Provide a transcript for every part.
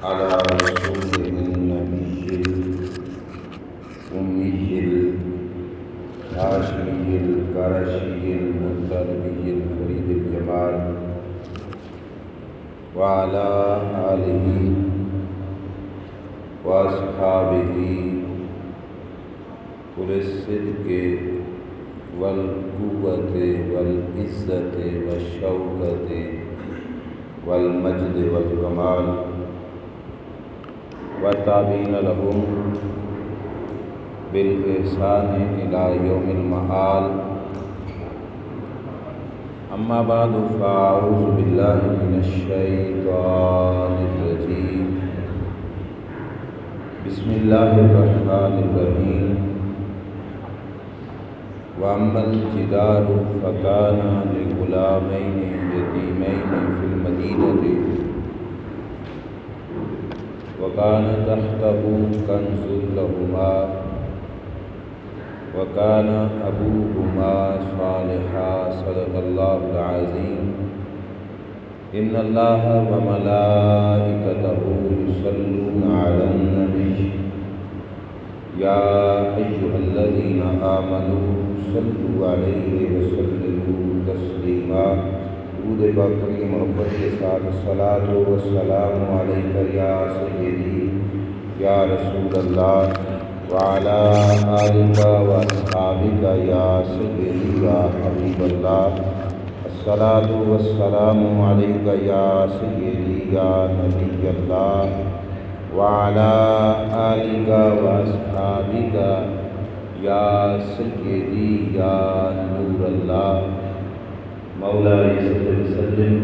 على رسوله النبي الأمي الهاشمي القرشي المطلبي الفريد الجمال وعلى آله وأصحابه أولي الصدق والقوة والعزة والشوكة والمجد والكمال والتابعين لهم بالإحسان إلى يوم المآل. أما بعد فأعوذ بالله من الشيطان الرجيم. بسم الله الرحمن الرحيم. وأما الجدار فكان لغلامين يتيمين في المدينة وكان تحته كنز لهما وكان أبوهما صالحا. صدق الله العظيم. إن الله وملائكته يصلون على النبي يا أيها الذين آمنوا صلوا عليه وسلموا تسلیما. درود پاک پڑھیں محبت کے ساتھ. الصلاۃ والسلام علیک یا سیدی یا رسول اللہ وعلی آلک واصحابک یا سیدی یا حبیب اللہ. الصلاۃ والسلام علیک یا سیدی یا نبی اللہ وعلی آلک واصحابک یا سیدی یا نور اللہ. مولانا صلی وسلم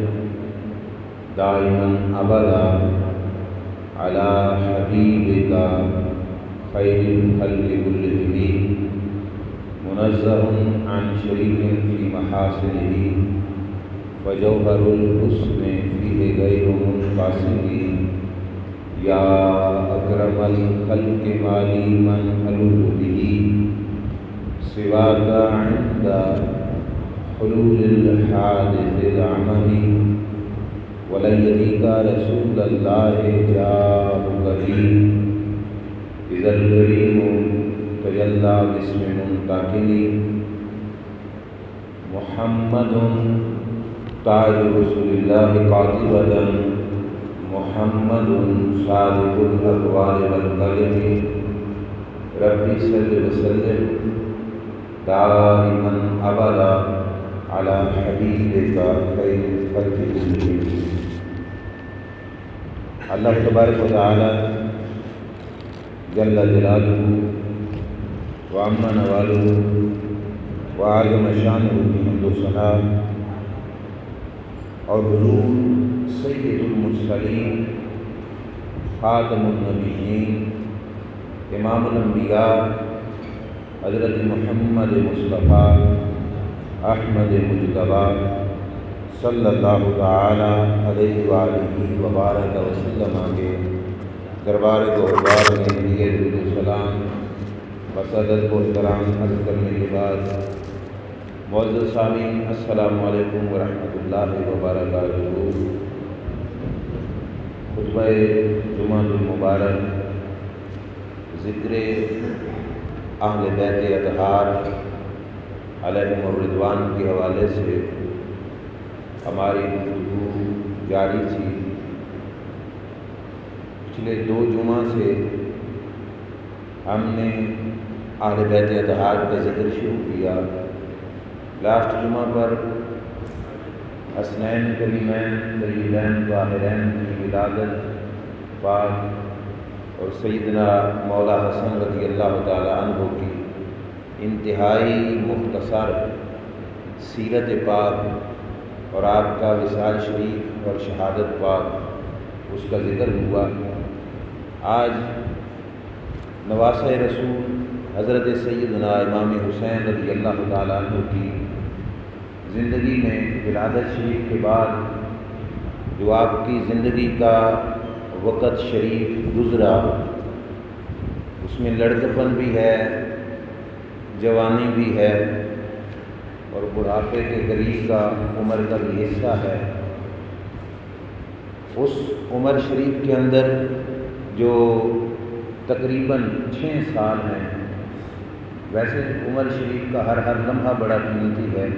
دائما ابدا علی حبیبک خیر الخلق كلهم منزہ عن شریک فی محاسنہ فجوہر الحسن فیہ غیر منقسم. یا اکرم الخلق مالی من حلول به سواک عند حلول الحادث العممی ولن یدیک رسول اللہ جاہ کریم. اذا الکریم تجلی باسم منتقم محمد تاج رسول اللہ قاطبۃ محمد صادق الاقوال والکلم. ربی صلی وسلم دائما ابدا علی حبیبک خیر الخلق کلہم. اللہ تبارک و تعالی جل جلالہ وعم نوالہ وعظم شانہ کی حمد و ثنا اور حضور سید المرسلین خاتم النبیین امام الانبیاء حضرت محمد مصطفیٰ احمد مجتبیٰ صلی اللہ تعالی علیہ وآلہ وبارک وسلم کے دربار گوہربار میں لیے درود و سلام بس ادب و احترام عرض کرنے کے بعد معزز سامعین السلام علیکم ورحمۃ اللہ وبرکاتہ. خطبہ جمعہ المبارک ذکر اہل بیت اطہار علیہم الرضوان کے حوالے سے ہماری گفتگو جاری تھی. پچھلے 2 جمعہ سے ہم نے اہل بیت اطہار کا ذکر شروع کیا. لاسٹ جمعہ پر حسنین کریمین طیبین طاہرین کی ولادت پاک اور سیدنا مولا حسن رضی اللہ تعالی عنہ کی انتہائی مختصر سیرت پاک اور آپ کا وصال شریف اور شہادت پاک اس کا ذکر ہوا. آج نواسۂ رسول حضرت سیدنا امام حسین رضی اللہ تعالیٰ عنہ کی زندگی میں ولادت شریف کے بعد جو آپ کی زندگی کا وقت شریف گزرا اس میں لڑکپن بھی ہے، جوانی بھی ہے اور بڑھاپے کے قریب کا عمر کا بھی حصہ ہے. اس عمر شریف کے اندر جو تقریباً 6 سال ہیں، ویسے عمر شریف کا ہر لمحہ بڑا قیمتی ہے،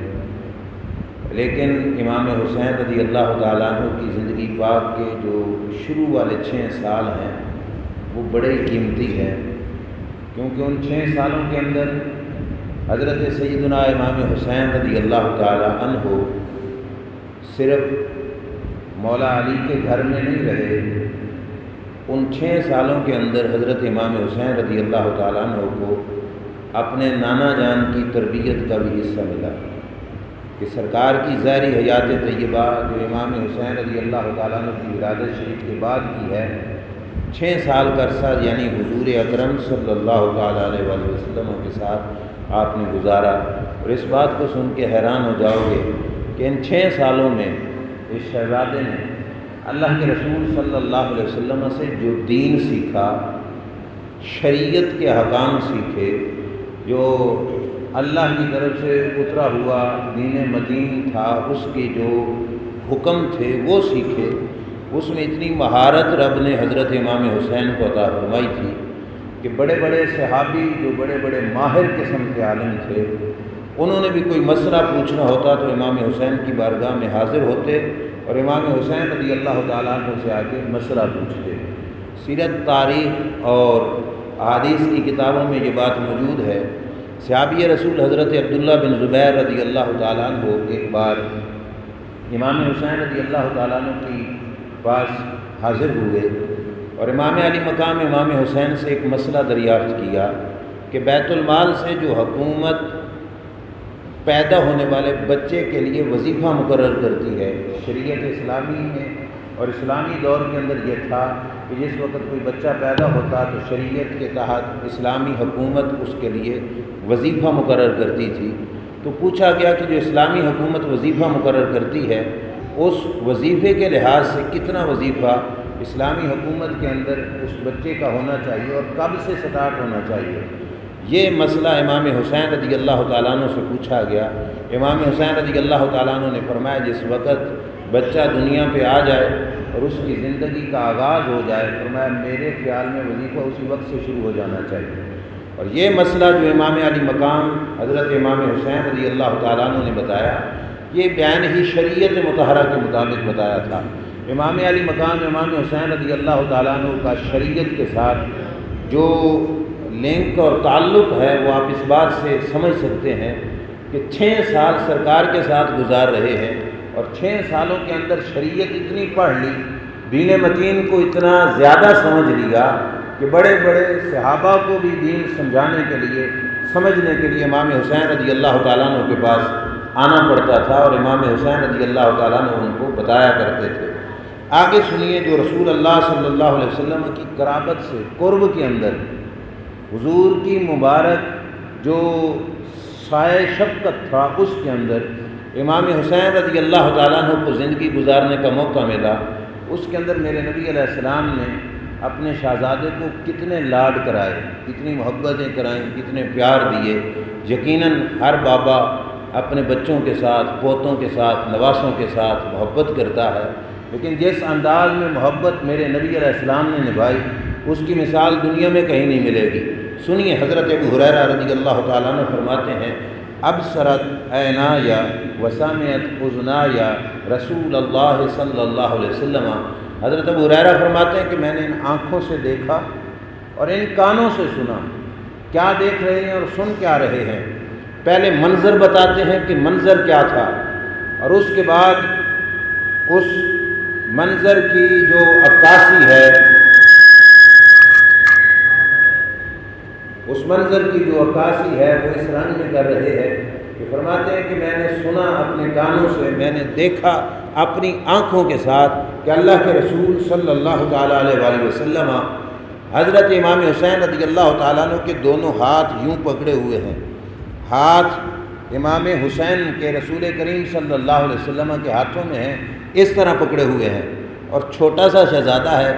لیکن امام حسین رضی اللہ تعالیٰ عنہ کی زندگی پاک کے جو شروع والے 6 سال ہیں وہ بڑے قیمتی ہیں، کیونکہ ان 6 سالوں کے اندر حضرت سیدنا امام حسین رضی اللہ تعالیٰ عنہ صرف مولا علی کے گھر میں نہیں رہے، ان 6 سالوں کے اندر حضرت امام حسین رضی اللہ تعالیٰ عنہ کو اپنے نانا جان کی تربیت کا بھی حصہ ملا کہ سرکار کی ظاہری حیات طیبہ جو امام حسین رضی اللہ تعالیٰ عنہ کی ولادت شریف کے بعد کی ہے، 6 سال کا عرصہ یعنی حضور اکرم صلی اللہ تعالیٰ علیہ وآلہ وسلم کے ساتھ آپ نے گزارا۔ اور اس بات کو سن کے حیران ہو جاؤ گے کہ ان 6 سالوں میں اس شہزادے نے اللہ کے رسول صلی اللہ علیہ وسلم سے جو دین سیکھا، شریعت کے احکام سیکھے، جو اللہ کی طرف سے اترا ہوا دین متین تھا، اس کے جو حکم تھے وہ سیکھے، اس میں اتنی مہارت رب نے حضرت امام حسین کو عطا فرمائی تھی کہ بڑے بڑے صحابی جو بڑے بڑے ماہر قسم کے عالم تھے، انہوں نے بھی کوئی مسئلہ پوچھنا ہوتا تو امام حسین کی بارگاہ میں حاضر ہوتے اور امام حسین رضی اللہ تعالیٰ عنہ سے آ کے مسئلہ پوچھتے۔ سیرت، تاریخ اور احادیث کی کتابوں میں یہ بات موجود ہے۔ صحابی رسول حضرت عبداللہ بن زبیر رضی اللہ تعالیٰ عنہ ایک بار امام حسین رضی اللہ تعالیٰ عنہ کی پاس حاضر ہوئے اور امام علی مقام امام حسین سے ایک مسئلہ دریافت کیا کہ بیت المال سے جو حکومت پیدا ہونے والے بچے کے لیے وظیفہ مقرر کرتی ہے، شریعت اسلامی میں اور اسلامی دور کے اندر یہ تھا کہ جس وقت کوئی بچہ پیدا ہوتا تو شریعت کے تحت اسلامی حکومت اس کے لیے وظیفہ مقرر کرتی تھی۔ تو پوچھا گیا کہ جو اسلامی حکومت وظیفہ مقرر کرتی ہے اس وظیفے کے لحاظ سے کتنا وظیفہ اسلامی حکومت کے اندر اس بچے کا ہونا چاہیے اور کب سے سٹارٹ ہونا چاہیے۔ یہ مسئلہ امام حسین رضی اللہ تعالیٰ عنہ سے پوچھا گیا۔ امام حسین رضی اللہ تعالیٰ عنہ نے فرمایا جس وقت بچہ دنیا پہ آ جائے اور اس کی زندگی کا آغاز ہو جائے، فرمایا میرے خیال میں وظیفہ اسی وقت سے شروع ہو جانا چاہیے۔ اور یہ مسئلہ جو امام علی مقام حضرت امام حسین رضی اللہ تعالیٰ عنہ نے بتایا، یہ بیان ہی شریعت مطہرہ کے مطابق بتایا تھا۔ امام علی مقام امام حسین رضی اللہ تعالیٰ عنہ کا شریعت کے ساتھ جو لنک اور تعلق ہے وہ آپ اس بات سے سمجھ سکتے ہیں کہ 6 سال سرکار کے ساتھ گزار رہے ہیں اور 6 سالوں کے اندر شریعت اتنی پڑھ لی، دین متین کو اتنا زیادہ سمجھ لیا کہ بڑے بڑے صحابہ کو بھی دین سمجھانے کے لیے، سمجھنے کے لیے امام حسین رضی اللہ تعالیٰ عنہ کے پاس آنا پڑتا تھا اور امام حسین رضی اللہ تعالیٰ عنہ ان کو بتایا کرتے تھے۔ آگے سنیے جو رسول اللہ صلی اللہ علیہ وسلم کی قرابت سے قرب کے اندر حضور کی مبارک جو سائے شفقت تھا اس کے اندر امام حسین رضی اللہ تعالیٰ عنہ کو زندگی گزارنے کا موقع ملا۔ اس کے اندر میرے نبی علیہ السلام نے اپنے شہزادے کو کتنے لاڈ کرائے، کتنی محبتیں کرائیں، کتنے پیار دیے۔ یقیناً ہر بابا اپنے بچوں کے ساتھ، پوتوں کے ساتھ، نواسوں کے ساتھ محبت کرتا ہے، لیکن جس انداز میں محبت میرے نبی علیہ السلام نے نبھائی اس کی مثال دنیا میں کہیں نہیں ملے گی۔ سنیے حضرت ابو ہریرہ رضی اللہ تعالیٰ عنہ فرماتے ہیں ابصرت عینایا وسمعت اذنایا رسول اللہ صلی اللہ علیہ وسلم۔ حضرت ابو ہریرہ فرماتے ہیں کہ میں نے ان آنکھوں سے دیکھا اور ان کانوں سے سنا۔ کیا دیکھ رہے ہیں اور سن کیا رہے ہیں؟ پہلے منظر بتاتے ہیں کہ منظر کیا تھا اور اس کے بعد اس منظر کی جو عکاسی ہے، اس منظر کی جو عکاسی ہے وہ اس رنگ میں کر رہے ہیں کہ فرماتے ہیں کہ میں نے سنا اپنے کانوں سے، میں نے دیکھا اپنی آنکھوں کے ساتھ کہ اللہ کے رسول صلی اللہ تعالیٰ علیہ وآلہ وسلم حضرت امام حسین رضی اللہ تعالیٰ عنہ کے دونوں ہاتھ یوں پکڑے ہوئے ہیں۔ ہاتھ امام حسین کے رسول کریم صلی اللہ علیہ وسلم کے ہاتھوں میں ہیں، اس طرح پکڑے ہوئے ہیں، اور چھوٹا سا شہزادہ ہے،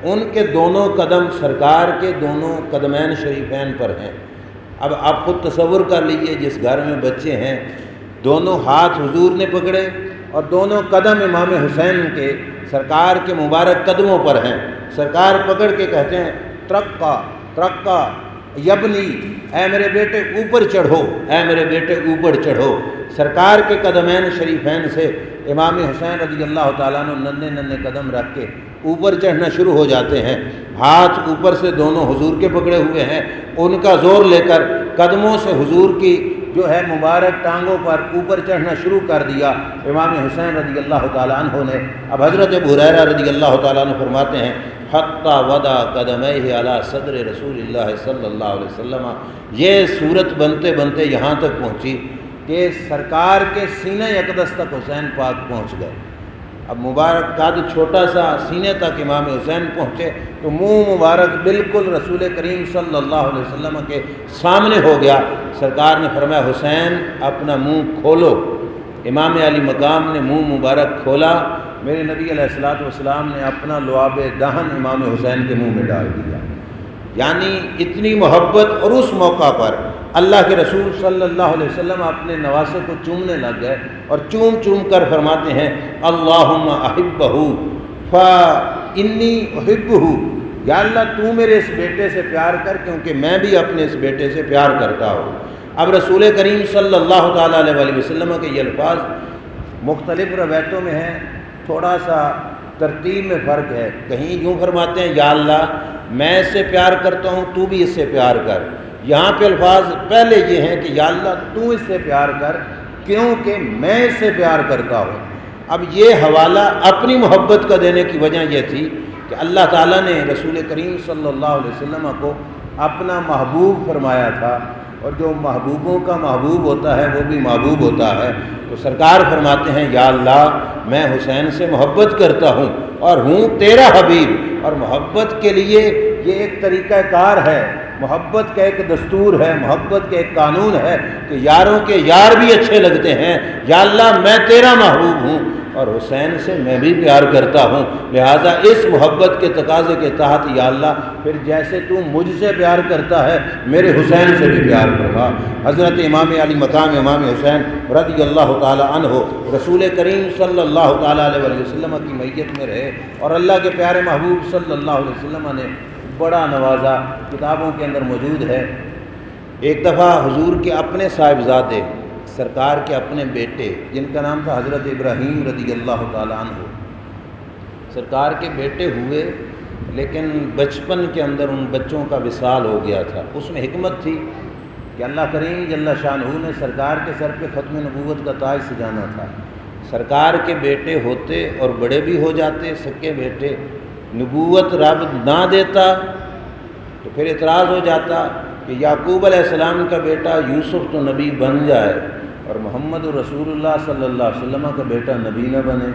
ان کے دونوں قدم سرکار کے دونوں قدمین شریفین پر ہیں۔ اب آپ خود تصور کر لیجئے جس گھر میں بچے ہیں، دونوں ہاتھ حضور نے پکڑے اور دونوں قدم امام حسین کے سرکار کے مبارک قدموں پر ہیں۔ سرکار پکڑ کے کہتے ہیں ترقا ترقا یبنی، اے میرے بیٹے اوپر چڑھو، اے میرے بیٹے اوپر چڑھو۔ سرکار کے قدمین شریفین سے امام حسین رضی اللہ تعالیٰ عنہ ننھے ننھے قدم رکھ کے اوپر چڑھنا شروع ہو جاتے ہیں۔ ہاتھ اوپر سے دونوں حضور کے پکڑے ہوئے ہیں، ان کا زور لے کر قدموں سے حضور کی جو ہے مبارک ٹانگوں پر اوپر چڑھنا شروع کر دیا امام حسین رضی اللہ تعالیٰ عنہ نے۔ اب حضرت ابو ہریرہ رضی اللہ تعالیٰ عنہ فرماتے ہیں حتی وضع قدمیہ علی صدر رسول اللہ صلی اللہ علیہ وسلم، یہ صورت بنتے بنتے یہاں تک پہنچی کہ سرکار کے سینہ اقدس تک حسین پاک پہنچ گئے۔ اب مبارک قد چھوٹا سا سینے تک امام حسین پہنچے تو منہ مبارک بالکل رسول کریم صلی اللہ علیہ وسلم کے سامنے ہو گیا۔ سرکار نے فرمایا حسین اپنا منہ کھولو۔ امام علی مقام نے منہ مبارک کھولا، میرے نبی علیہ الصلوۃ والسلام نے اپنا لعاب دہن امام حسین کے منہ میں ڈال دیا۔ یعنی اتنی محبت، اور اس موقع پر اللہ کے رسول صلی اللہ علیہ وسلم اپنے نواسے کو چومنے لگ گئے اور چوم چوم کر فرماتے ہیں اللہم احبہ فانی احبہ، یا اللہ تو میرے اس بیٹے سے پیار کر کیونکہ میں بھی اپنے اس بیٹے سے پیار کرتا ہوں۔ اب رسول کریم صلی اللہ تعالیٰ علیہ وسلم کے یہ الفاظ مختلف روایتوں میں ہیں، تھوڑا سا ترتیب میں فرق ہے۔ کہیں یوں فرماتے ہیں یا اللہ میں اس سے پیار کرتا ہوں تو بھی اس سے پیار کر، یہاں پہ الفاظ پہلے یہ ہیں کہ یا اللہ تو اس سے پیار کر کیونکہ میں اس سے پیار کرتا ہوں۔ اب یہ حوالہ اپنی محبت کا دینے کی وجہ یہ تھی کہ اللہ تعالیٰ نے رسول کریم صلی اللہ علیہ وسلم کو اپنا محبوب فرمایا تھا، اور جو محبوبوں کا محبوب ہوتا ہے وہ بھی محبوب ہوتا ہے۔ تو سرکار فرماتے ہیں یا اللہ میں حسین سے محبت کرتا ہوں اور ہوں تیرا حبیب، اور محبت کے لیے یہ ایک طریقہ کار ہے، محبت کا ایک دستور ہے، محبت کا ایک قانون ہے کہ یاروں کے یار بھی اچھے لگتے ہیں۔ یا اللہ میں تیرا محبوب ہوں اور حسین سے میں بھی پیار کرتا ہوں، لہٰذا اس محبت کے تقاضے کے تحت یا اللہ پھر جیسے تو مجھ سے پیار کرتا ہے میرے حسین سے بھی پیار کرنا۔ حضرت امام علی مقام امام حسین رضی اللہ تعالی عنہ رسول کریم صلی اللہ تعالیٰ علیہ وسلم کی میت میں رہے اور اللہ کے پیارے محبوب صلی اللہ علیہ وسلم نے بڑا نوازا، کتابوں کے اندر موجود ہے۔ ایک دفعہ حضور کے اپنے صاحبزادے سرکار کے اپنے بیٹے جن کا نام تھا حضرت ابراہیم رضی اللہ تعالیٰ عنہ، سرکار کے بیٹے ہوئے لیکن بچپن کے اندر ان بچوں کا وصال ہو گیا تھا۔ اس میں حکمت تھی کہ اللہ کریم جل شانہ نے سرکار کے سر پہ ختم نبوت کا تاج سجانا تھا۔ سرکار کے بیٹے ہوتے اور بڑے بھی ہو جاتے، سکے بیٹے، نبوت رب نہ دیتا تو پھر اعتراض ہو جاتا کہ یعقوب علیہ السلام کا بیٹا یوسف تو نبی بن جائے اور محمد رسول اللہ صلی اللہ علیہ وسلم کا بیٹا نبی نہ بنے،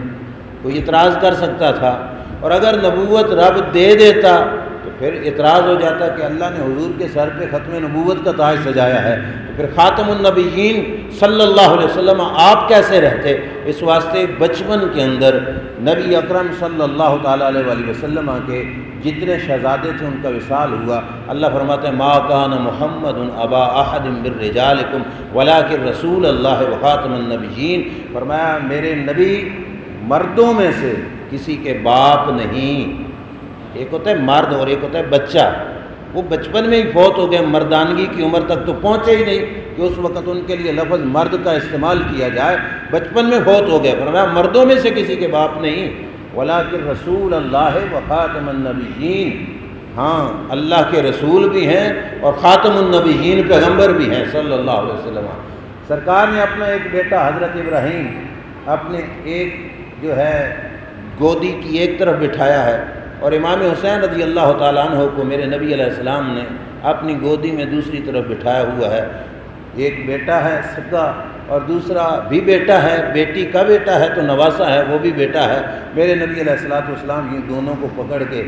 کوئی اعتراض کر سکتا تھا۔ اور اگر نبوت رب دے دیتا تو پھر اعتراض ہو جاتا کہ اللہ نے حضور کے سر پہ ختم نبوت کا تاج سجایا ہے تو پھر خاتم النبیین صلی اللہ علیہ وسلم آپ کیسے رہتے؟ اس واسطے بچپن کے اندر نبی اکرم صلی اللہ تعالیٰ علیہ وسلم کے جتنے شہزادے تھے ان کا وصال ہوا۔ اللہ فرماتے ہیں ما کان محمد ابا احد من رجالکم ولکن رسول اللہ وخاتم النبیین، فرمایا میرے نبی مردوں میں سے کسی کے باپ نہیں۔ ایک ہوتا ہے مرد اور ایک ہوتا ہے بچہ، وہ بچپن میں ہی فوت ہو گئے، مردانگی کی عمر تک تو پہنچے ہی نہیں کہ اس وقت ان کے لیے لفظ مرد کا استعمال کیا جائے، بچپن میں فوت ہو گئے۔ فرمایا مردوں میں سے کسی کے باپ نہیں، ولیکن رسول اللہ وخاتم النبیین، ہاں اللہ کے رسول بھی ہیں اور خاتم النبیین پیغمبر بھی ہیں صلی اللہ علیہ وسلم۔ سرکار نے اپنا ایک بیٹا حضرت ابراہیم اپنے ایک جو ہے گودی کی ایک طرف بٹھایا ہے اور امام حسین رضی اللہ تعالیٰ عنہ کو میرے نبی علیہ السلام نے اپنی گودی میں دوسری طرف بٹھایا ہوا ہے۔ ایک بیٹا ہے سگا اور دوسرا بھی بیٹا ہے، بیٹی کا بیٹا ہے تو نواسا ہے، وہ بھی بیٹا ہے۔ میرے نبی علیہ السلام یہ دونوں کو پکڑ کے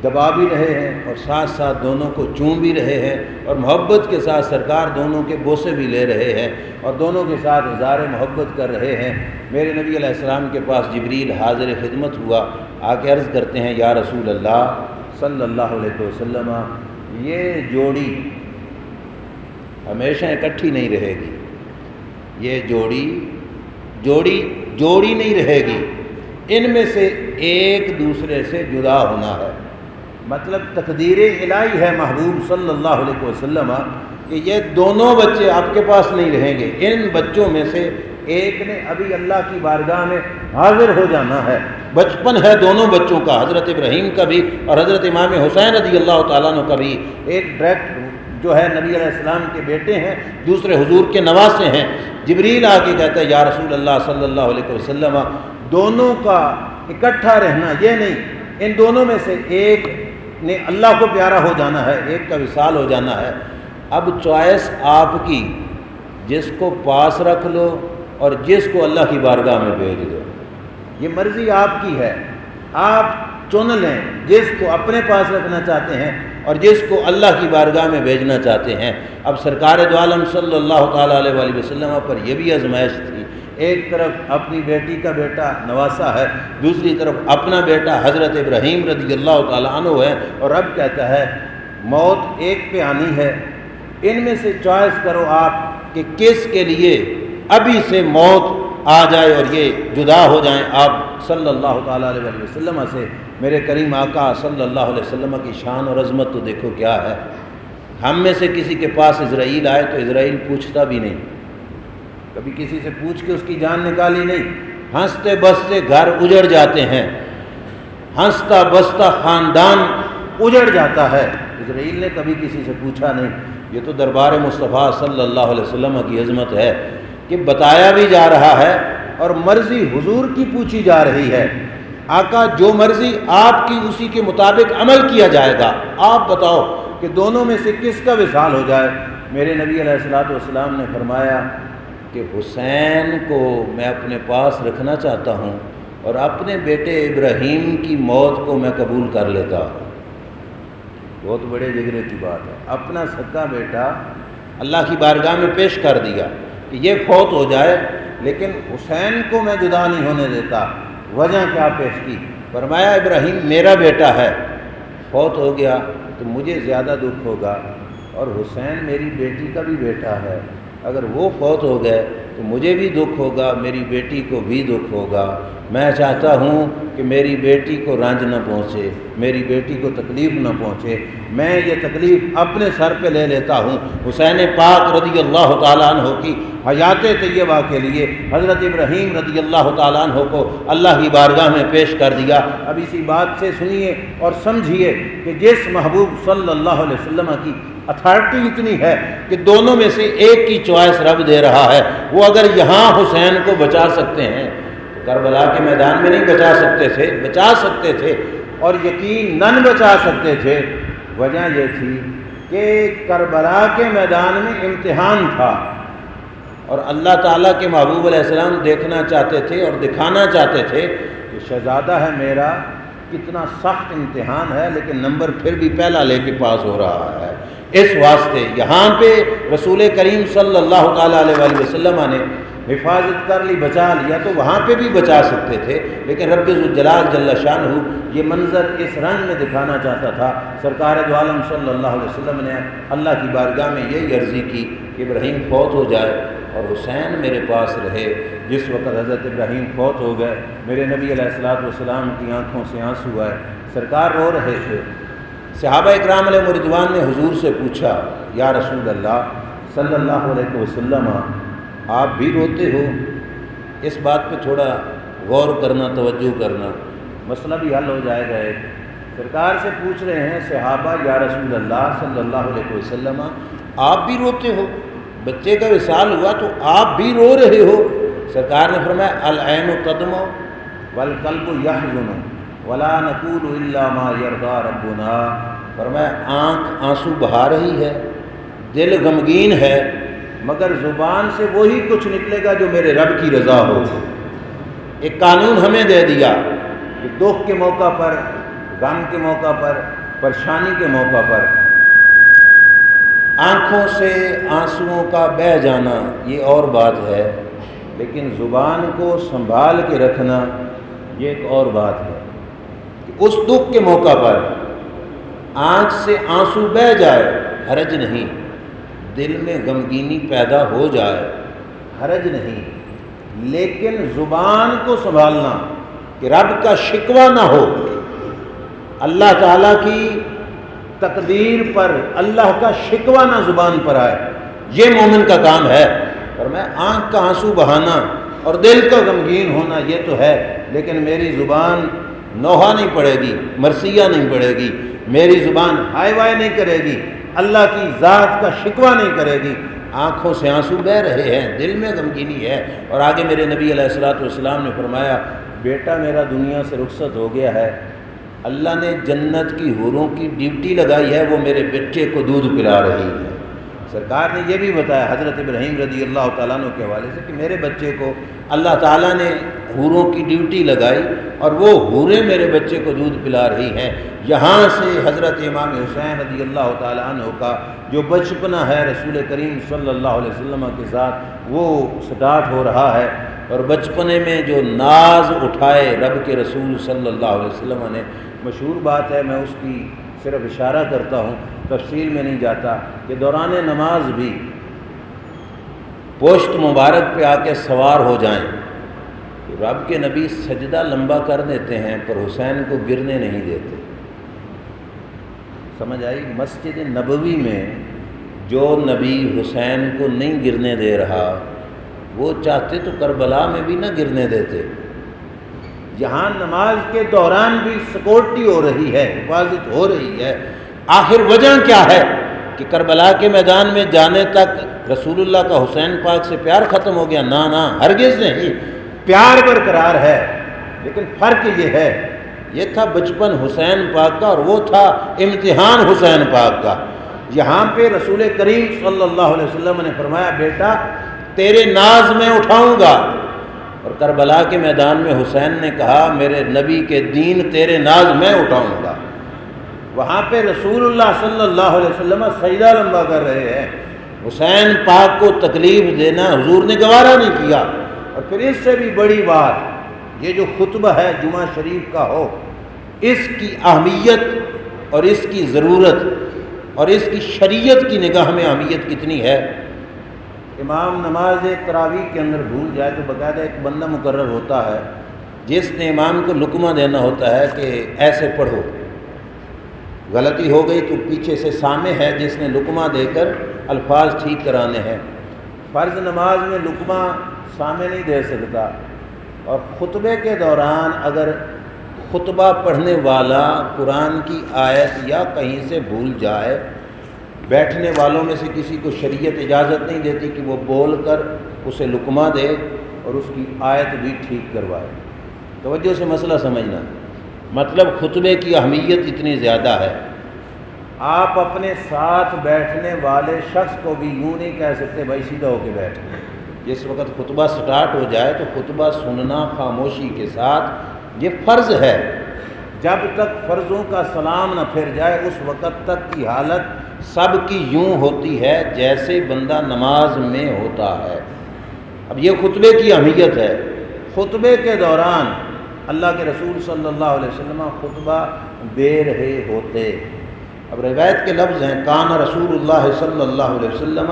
دبا بھی رہے ہیں اور ساتھ ساتھ دونوں کو چوم بھی رہے ہیں اور محبت کے ساتھ سرکار دونوں کے بوسے بھی لے رہے ہیں اور دونوں کے ساتھ اظہار محبت کر رہے ہیں۔ میرے نبی علیہ السلام کے پاس جبریل حاضر خدمت ہوا، آ کے عرض کرتے ہیں یا رسول اللہ صلی اللہ علیہ وسلم یہ جوڑی ہمیشہ اکٹھی نہیں رہے گی، یہ جوڑی جوڑی نہیں رہے گی، ان میں سے ایک دوسرے سے جدا ہونا ہے۔ مطلب تقدیر الہی ہے محبوب صلی اللہ علیہ وسلم کہ یہ دونوں بچے آپ کے پاس نہیں رہیں گے، ان بچوں میں سے ایک نے ابھی اللہ کی بارگاہ میں حاضر ہو جانا ہے۔ بچپن ہے دونوں بچوں کا، حضرت ابراہیم کا بھی اور حضرت امام حسین رضی اللہ تعالیٰ عنہ کا بھی۔ ایک ڈائریکٹ جو ہے نبی علیہ السلام کے بیٹے ہیں، دوسرے حضور کے نواسے ہیں۔ جبریل آ کے کہتا ہے یا رسول اللہ صلی اللہ علیہ وسلم، دونوں کا اکٹھا رہنا یہ نہیں، ان دونوں میں سے ایک نے اللہ کو پیارا ہو جانا ہے، ایک کا وصال ہو جانا ہے۔ اب چوائس آپ کی، جس کو پاس رکھ لو اور جس کو اللہ کی بارگاہ میں بھیج دو، یہ مرضی آپ کی ہے۔ آپ چن لیں جس کو اپنے پاس رکھنا چاہتے ہیں اور جس کو اللہ کی بارگاہ میں بھیجنا چاہتے ہیں۔ اب سرکار دو عالم صلی اللہ تعالیٰ علیہ وآلہ وسلم پر یہ بھی آزمائش تھی، ایک طرف اپنی بیٹی کا بیٹا نواسا ہے، دوسری طرف اپنا بیٹا حضرت ابراہیم رضی اللہ تعالیٰ عنہ ہے، اور اب کہتا ہے موت ایک پہ آنی ہے، ان میں سے چوائس کرو آپ کہ کس کے لیے ابھی سے موت آ جائے اور یہ جدا ہو جائیں آپ صلی اللہ تعالیٰ علیہ وآلہ وسلم سے۔ میرے کریم آقا صلی اللہ علیہ وسلم کی شان اور عظمت تو دیکھو کیا ہے۔ ہم میں سے کسی کے پاس اسرائیل آئے تو اسرائیل پوچھتا بھی نہیں، کبھی کسی سے پوچھ کے اس کی جان نکالی نہیں، ہنستے بستے گھر اجڑ جاتے ہیں، ہنستا بستا خاندان اجڑ جاتا ہے۔ اسرائیل نے کبھی کسی سے پوچھا نہیں۔ یہ تو دربار مصطفیٰ صلی اللہ علیہ وسلم کی عظمت ہے کہ بتایا بھی جا رہا ہے اور مرضی حضور کی پوچھی جا رہی ہے۔ آقا جو مرضی آپ کی اسی کے مطابق عمل کیا جائے گا، آپ بتاؤ کہ دونوں میں سے کس کا وصال ہو جائے۔ میرے نبی علیہ الصلوۃ والسلام نے فرمایا کہ حسین کو میں اپنے پاس رکھنا چاہتا ہوں اور اپنے بیٹے ابراہیم کی موت کو میں قبول کر لیتا ہوں۔ بہت بڑے جگرے کی بات ہے، اپنا سکا بیٹا اللہ کی بارگاہ میں پیش کر دیا کہ یہ فوت ہو جائے، لیکن حسین کو میں جدا نہیں ہونے دیتا۔ وجہ کیا پیش کی؟ فرمایا ابراہیم میرا بیٹا ہے، فوت ہو گیا تو مجھے زیادہ دکھ ہوگا، اور حسین میری بیٹی کا بھی بیٹا ہے، اگر وہ فوت ہو گئے تو مجھے بھی دکھ ہوگا، میری بیٹی کو بھی دکھ ہوگا۔ میں چاہتا ہوں کہ میری بیٹی کو رنج نہ پہنچے، میری بیٹی کو تکلیف نہ پہنچے، میں یہ تکلیف اپنے سر پہ لے لیتا ہوں۔ حسین پاک رضی اللہ تعالیٰ عنہ کی حیات طیبہ کے لیے حضرت ابراہیم رضی اللہ تعالیٰ عنہ کو اللہ کی بارگاہ میں پیش کر دیا۔ اب اسی بات سے سنیے اور سمجھیے کہ جس محبوب صلی اللہ علیہ وسلم کی اتھارٹی اتنی ہے کہ دونوں میں سے ایک کی چوائس رب دے رہا ہے، وہ اگر یہاں حسین کو بچا سکتے ہیں تو کربلا کے میدان میں نہیں بچا سکتے تھے، اور یقیناً بچا سکتے تھے۔ وجہ یہ تھی کہ کربلا کے میدان میں امتحان تھا، اور اللہ تعالیٰ کے محبوب علیہ السلام دیکھنا چاہتے تھے اور دکھانا چاہتے تھے کہ شہزادہ ہے میرا، کتنا سخت امتحان ہے لیکن نمبر پھر بھی پہلا لے کے پاس ہو رہا ہے۔ اس واسطے یہاں پہ رسول کریم صلی اللہ تعالیٰ علیہ وآلہ وسلم نے حفاظت کر لی، بچا لیا، تو وہاں پہ بھی بچا سکتے تھے، لیکن رب ذوالجلال جل شانہ یہ منظر اس رنگ میں دکھانا چاہتا تھا۔ سرکار دو عالم صلی اللہ علیہ وسلم نے اللہ کی بارگاہ میں یہی عرضی کی کہ ابراہیم فوت ہو جائے اور حسین میرے پاس رہے۔ جس وقت حضرت ابراہیم فوت ہو گئے، میرے نبی علیہ الصلوۃ والسلام کی آنکھوں سے آنسو آئے، سرکار رو رہے تھے۔ صحابہ اکرام علیہ رضوان نے حضور سے پوچھا یا رسول اللہ صلی اللہ علیہ وسلم آپ بھی روتے ہو؟ اس بات پہ تھوڑا غور کرنا، توجہ کرنا، مسئلہ بھی حل ہو جائے گا۔ سرکار سے پوچھ رہے ہیں صحابہ یا رسول اللہ صلی اللہ علیہ وسلم آپ بھی روتے ہو؟ بچے کا وصال ہوا تو آپ بھی رو رہے ہو؟ سرکار نے فرمایا العین تدمع والقلب یحزن ولا نقول الا ما یرضی ربنا۔ فرمایا آنکھ آنسو بہا رہی ہے، دل غمگین ہے، مگر زبان سے وہی کچھ نکلے گا جو میرے رب کی رضا ہو۔ ایک قانون ہمیں دے دیا کہ دکھ کے موقع پر، غم کے موقع پر، پریشانی کے موقع پر آنکھوں سے آنسوؤں کا بہہ جانا یہ اور بات ہے، لیکن زبان کو سنبھال کے رکھنا یہ ایک اور بات ہے کہ اس دکھ کے موقع پر آنکھ سے آنسو بہہ جائے حرج نہیں، دل میں غمگینی پیدا ہو جائے حرج نہیں، لیکن زبان کو سنبھالنا کہ رب کا شکوہ نہ ہو، اللہ تعالیٰ کی تقدیر پر اللہ کا شکوہ نہ زبان پر آئے، یہ مومن کا کام ہے۔ اور میں آنکھ کا آنسو بہانا اور دل کا غمگین ہونا یہ تو ہے، لیکن میری زبان نوحہ نہیں پڑے گی، مرثیہ نہیں پڑے گی، میری زبان ہائے وائے نہیں کرے گی، اللہ کی ذات کا شکوہ نہیں کرے گی۔ آنکھوں سے آنسو بہہ رہے ہیں، دل میں غمگینی ہے۔ اور آگے میرے نبی علیہ الصلوۃ والسلام نے فرمایا، بیٹا میرا دنیا سے رخصت ہو گیا ہے، اللہ نے جنت کی حوروں کی ڈیوٹی لگائی ہے، وہ میرے بچے کو دودھ پلا رہی ہے۔ سرکار نے یہ بھی بتایا حضرت ابراہیم رضی اللہ تعالیٰ عنہ کے حوالے سے کہ میرے بچے کو اللہ تعالیٰ نے حوروں کی ڈیوٹی لگائی اور وہ حوریں میرے بچے کو دودھ پلا رہی ہیں۔ یہاں سے حضرت امام حسین رضی اللہ تعالیٰ عنہ کا جو بچپنا ہے رسول کریم صلی اللہ علیہ وسلم کے ساتھ وہ سٹارٹ ہو رہا ہے، اور بچپنے میں جو ناز اٹھائے رب کے رسول صلی اللہ علیہ وسلم نے، مشہور بات ہے، میں اس کی صرف اشارہ کرتا ہوں، تفصیل میں نہیں جاتا، کہ دوران نماز بھی پوشت مبارک پہ آ کے سوار ہو جائیں، رب کے نبی سجدہ لمبا کر دیتے ہیں پر حسین کو گرنے نہیں دیتے۔ سمجھ آئی؟ مسجد نبوی میں جو نبی حسین کو نہیں گرنے دے رہا، وہ چاہتے تو کربلا میں بھی نہ گرنے دیتے۔ یہاں نماز کے دوران بھی سیکورٹی ہو رہی ہے، حفاظت ہو رہی ہے۔ آخر وجہ کیا ہے کہ کربلا کے میدان میں جانے تک رسول اللہ کا حسین پاک سے پیار ختم ہو گیا؟ نہ ہرگز نہیں، پیار برقرار ہے، لیکن فرق یہ ہے، یہ تھا بچپن حسین پاک کا اور وہ تھا امتحان حسین پاک کا۔ یہاں پہ رسول کریم صلی اللہ علیہ وسلم نے فرمایا، بیٹا تیرے ناز میں اٹھاؤں گا، اور کربلا کے میدان میں حسین نے کہا، میرے نبی کے دین تیرے ناز میں اٹھاؤں گا۔ وہاں پہ رسول اللہ صلی اللہ علیہ وسلم سجدہ لمبا کر رہے ہیں، حسین پاک کو تکلیف دینا حضور نے گوارا نہیں کیا۔ اور پھر اس سے بھی بڑی بات، یہ جو خطبہ ہے جمعہ شریف کا ہو، اس کی اہمیت اور اس کی ضرورت اور اس کی شریعت کی نگاہ میں اہمیت کتنی ہے۔ امام نماز تراویح کے اندر بھول جائے تو باقاعدہ ایک بندہ مقرر ہوتا ہے جس نے امام کو لقمہ دینا ہوتا ہے کہ ایسے پڑھو، غلطی ہو گئی تو پیچھے سے سامع ہے جس نے لقمہ دے کر الفاظ ٹھیک کرانے ہیں۔ فرض نماز میں لقمہ سامع نہیں دے سکتا، اور خطبے کے دوران اگر خطبہ پڑھنے والا قرآن کی آیت یا کہیں سے بھول جائے، بیٹھنے والوں میں سے کسی کو شریعت اجازت نہیں دیتی کہ وہ بول کر اسے لقمہ دے اور اس کی آیت بھی ٹھیک کروائے۔ توجہ سے مسئلہ سمجھنا، مطلب خطبے کی اہمیت اتنی زیادہ ہے، آپ اپنے ساتھ بیٹھنے والے شخص کو بھی یوں نہیں کہہ سکتے بھائی سیدھا ہو کے بیٹھ۔ جس وقت خطبہ سٹارٹ ہو جائے تو خطبہ سننا خاموشی کے ساتھ، یہ فرض ہے۔ جب تک فرضوں کا سلام نہ پھر جائے اس وقت تک کی حالت سب کی یوں ہوتی ہے جیسے بندہ نماز میں ہوتا ہے۔ اب یہ خطبے کی اہمیت ہے۔ خطبے کے دوران اللہ کے رسول صلی اللہ علیہ وسلم خطبہ دے رہے ہوتے۔ اب روایت کے لفظ ہیں، کان رسول اللہ صلی اللہ علیہ وسلم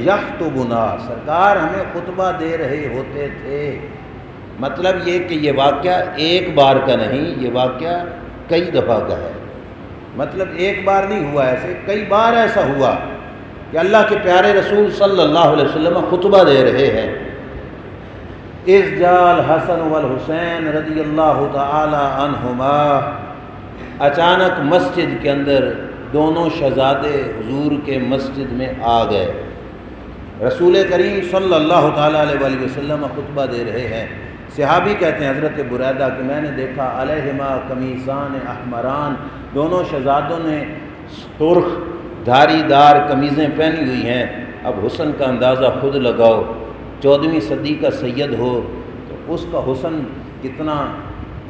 یخطبنا، سرکار ہمیں خطبہ دے رہے ہوتے تھے۔ مطلب یہ کہ یہ واقعہ ایک بار کا نہیں، یہ واقعہ کئی دفعہ کا ہے۔ مطلب ایک بار نہیں ہوا، ایسے کئی بار ایسا ہوا کہ اللہ کے پیارے رسول صلی اللہ علیہ وسلم خطبہ دے رہے ہیں۔ اذ جاء الحسن والحسین رضی اللہ تعالی عنہما، اچانک مسجد کے اندر دونوں شہزادے حضور کے مسجد میں آ گئے۔ رسول کریم صلی اللہ تعالیٰ علیہ وآلہ وسلم خطبہ دے رہے ہیں۔ صحابی کہتے ہیں حضرت بریدہ کہ میں نے دیکھا علیہما قمیصان احمران، دونوں شہزادوں نے سرخ دھاری دار قمیضیں پہنی ہوئی ہیں۔ اب حسن کا اندازہ خود لگاؤ، 14ویں صدی کا سید ہو تو اس کا حسن کتنا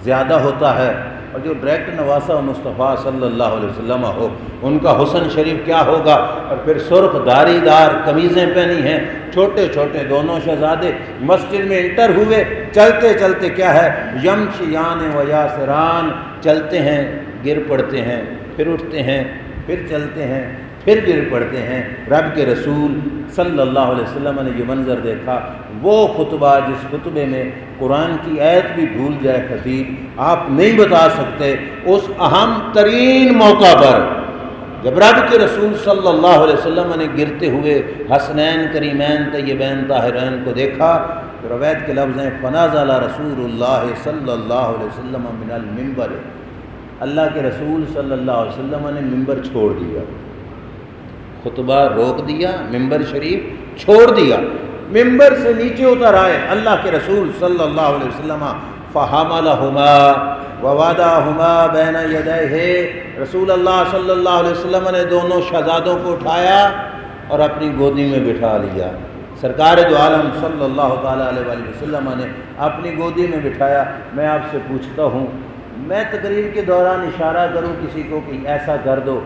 زیادہ ہوتا ہے، اور جو ڈائریکٹ نواسہ مصطفیٰ صلی اللہ علیہ وسلم ہو ان کا حسن شریف کیا ہوگا۔ اور پھر سرخ دھاری دار قمیضیں پہنی ہیں، چھوٹے چھوٹے دونوں شہزادے مسجد میں انٹر ہوئے۔ چلتے چلتے کیا ہے، یمشیان و یاسران، چلتے ہیں گر پڑتے ہیں، پھر اٹھتے ہیں، پھر چلتے ہیں، پھر گر پڑتے ہیں۔ رب کے رسول صلی اللہ علیہ وسلم نے یہ منظر دیکھا، وہ خطبہ جس خطبے میں قرآن کی آیت بھی بھول جائے خطیب، آپ نہیں بتا سکتے اس اہم ترین موقع پر جب رب کے رسول صلی اللہ علیہ وسلم نے گرتے ہوئے حسنین کریمین طیبین طاہرین کو دیکھا، تو روایت کے لفظ ہیں فنزل رسول اللہ صلی اللہ علیہ وسلم من المنبر، اللہ کے رسول صلی اللہ علیہ وسلم نے ممبر چھوڑ دیا، خطبہ روک دیا، ممبر شریف چھوڑ دیا، ممبر سے نیچے اتر آئے اللہ کے رسول صلی اللہ علیہ وسلم، فحملہما ووضعہما بین یدیہ، رسول اللہ صلی اللہ علیہ وسلم نے دونوں شہزادوں کو اٹھایا اور اپنی گودی میں بٹھا لیا، سرکار دو عالم صلی اللہ تعالیٰ علیہ وآلہ وسلم نے اپنی گودی میں بٹھایا۔ میں آپ سے پوچھتا ہوں، میں تقریر کے دوران اشارہ کروں کسی کو کہ ایسا کر دو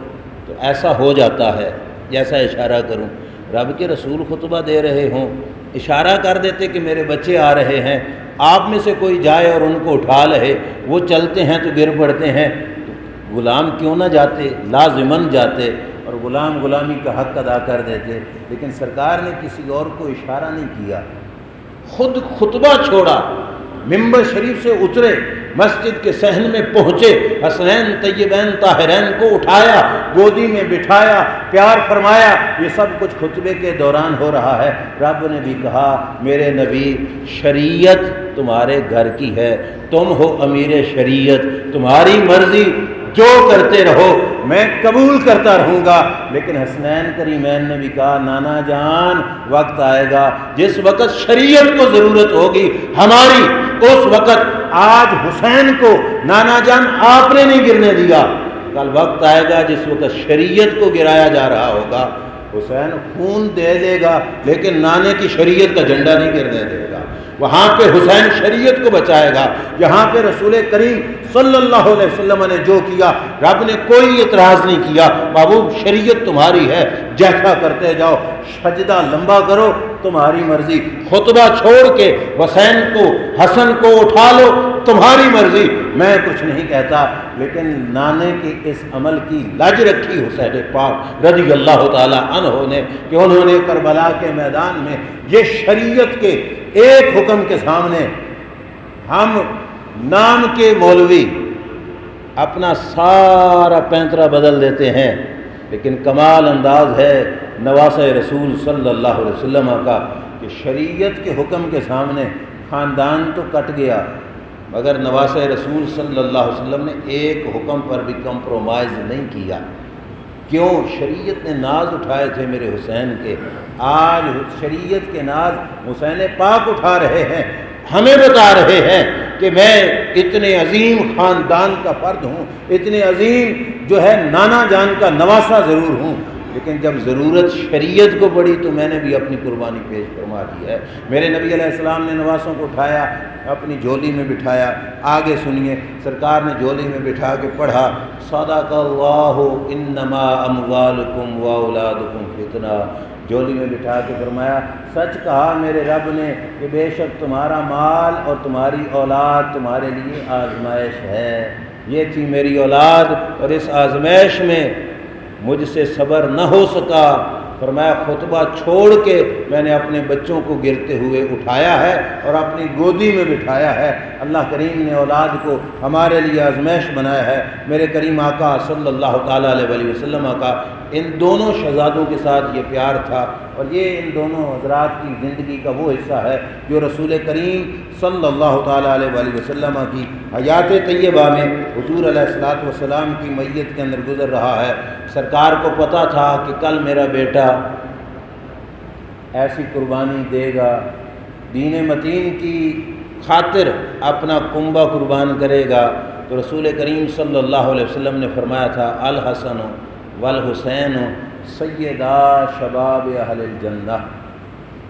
تو ایسا ہو جاتا ہے جیسا اشارہ کروں، رب کے رسول خطبہ دے رہے ہوں، اشارہ کر دیتے کہ میرے بچے آ رہے ہیں، آپ میں سے کوئی جائے اور ان کو اٹھا لے، وہ چلتے ہیں تو گر پڑتے ہیں، تو غلام کیوں نہ جاتے، لازماً جاتے اور غلام غلامی کا حق ادا کر دیتے، لیکن سرکار نے کسی اور کو اشارہ نہیں کیا، خود خطبہ چھوڑا، ممبر شریف سے اترے، مسجد کے صحن میں پہنچے، حسنین طیبین طاہرین کو اٹھایا، گودی میں بٹھایا، پیار فرمایا، یہ سب کچھ خطبے کے دوران ہو رہا ہے۔ رب نے بھی کہا میرے نبی شریعت تمہارے گھر کی ہے، تم ہو امیر شریعت، تمہاری مرضی جو کرتے رہو میں قبول کرتا رہوں گا، لیکن حسنین کریمین نے بھی کہا نانا جان وقت آئے گا جس وقت شریعت کو ضرورت ہوگی ہماری، اس وقت آج حسین کو نانا جان آپ نے نہیں گرنے دیا، کل وقت آئے گا جس وقت شریعت کو گرایا جا رہا ہوگا، حسین خون دے دے گا لیکن نانے کی شریعت کا جھنڈا نہیں گرنے دے گا، وہاں پہ حسین شریعت کو بچائے گا، یہاں پہ رسول کریم صلی اللہ علیہ وسلم نے جو کیا رب نے کوئی اعتراض نہیں کیا، محبوب شریعت تمہاری ہے، جیسا کرتے جاؤ، سجدہ لمبا کرو تمہاری مرضی، خطبہ چھوڑ کے حسن کو اٹھا لو تمہاری مرضی، میں کچھ نہیں کہتا، لیکن نانے کے اس عمل کی لاج رکھی حسین پاک رضی اللہ تعالی عنہ نے کہ انہوں نے کربلا کے میدان میں یہ شریعت کے ایک حکم کے سامنے، ہم نام کے مولوی اپنا سارا پینترا بدل دیتے ہیں، لیکن کمال انداز ہے نواسہ رسول صلی اللہ علیہ وسلم کا کہ شریعت کے حکم کے سامنے خاندان تو کٹ گیا مگر نواسہ رسول صلی اللہ علیہ وسلم نے ایک حکم پر بھی کمپرومائز نہیں کیا، کیوں؟ شریعت نے ناز اٹھائے تھے میرے حسین کے، آج شریعت کے ناز حسین پاک اٹھا رہے ہیں، ہمیں بتا رہے ہیں کہ میں اتنے عظیم خاندان کا فرد ہوں، اتنے عظیم جو ہے نانا جان کا نواسہ ضرور ہوں، لیکن جب ضرورت شریعت کو پڑی تو میں نے بھی اپنی قربانی پیش فرما دی ہے۔ میرے نبی علیہ السلام نے نواسوں کو اٹھایا، اپنی جھولی میں بٹھایا، آگے سنیے، سرکار نے جھولی میں بٹھا کے پڑھا صدق اللہ انما اموالکم واولادکم فتنہ، جھولی میں بٹھا کے فرمایا سچ کہا میرے رب نے کہ بے شک تمہارا مال اور تمہاری اولاد تمہارے لیے آزمائش ہے، یہ تھی میری اولاد اور اس آزمائش میں مجھ سے صبر نہ ہو سکا، فرمایا خطبہ چھوڑ کے میں نے اپنے بچوں کو گرتے ہوئے اٹھایا ہے اور اپنی گودی میں بٹھایا ہے۔ اللہ کریم نے اولاد کو ہمارے لیے آزمائش بنایا ہے۔ میرے کریم آقا صلی اللہ تعالیٰ علیہ وآلہ وسلم کا ان دونوں شہزادوں کے ساتھ یہ پیار تھا، اور یہ ان دونوں حضرات کی زندگی کا وہ حصہ ہے جو رسول کریم صلی اللہ تعالیٰ علیہ وآلہ وسلم کی حیات طیبہ میں حضور علیہ الصلوۃ والسلام کی میت کے اندر گزر رہا ہے۔ سرکار کو پتہ تھا کہ کل میرا بیٹا ایسی قربانی دے گا، دین متین کی خاطر اپنا کنبہ قربان کرے گا، تو رسول کریم صلی اللہ علیہ وسلم نے فرمایا تھا الحسن والحسین سیدا شباب اہل الجنہ،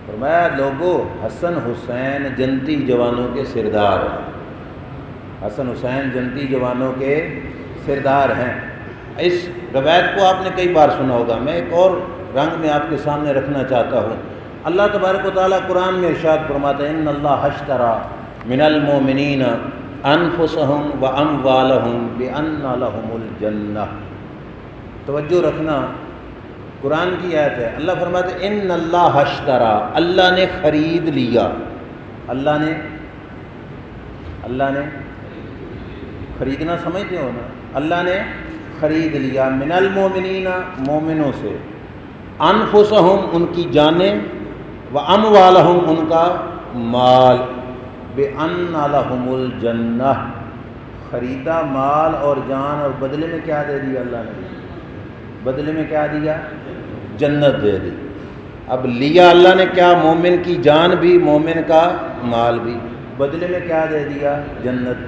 فرمایا لوگو حسن حسین جنتی جوانوں کے سردار ہیں، حسن حسین جنتی جوانوں کے سردار ہیں۔ اس روایت کو آپ نے کئی بار سنا ہوگا، میں ایک اور رنگ میں آپ کے سامنے رکھنا چاہتا ہوں۔ اللہ تبارک و تعالیٰ قرآن میں ارشاد فرماتا ہے ان اللہ اشترى من المؤمنین انفسهم واموالهم بان لهم الجنہ۔ توجہ رکھنا، قرآن کی آیت ہے، اللہ فرماتے ہیں ان اللہ اشترا، اللہ نے خرید لیا، اللہ نے خریدنا سمجھتے ہو نا، اللہ نے خرید لیا من المؤمنین، مومنوں سے، انفسہم ان کی جانیں، و اموالہم ان کا مال، بان لہم الجنہ، خریدا مال اور جان، اور بدلے میں کیا دے دیا اللہ نے؟ بدلے میں کیا دیا؟ جنت دے دی۔ اب لیا اللہ نے کیا؟ مومن کی جان بھی، مومن کا مال بھی، بدلے میں کیا دے دیا؟ جنت۔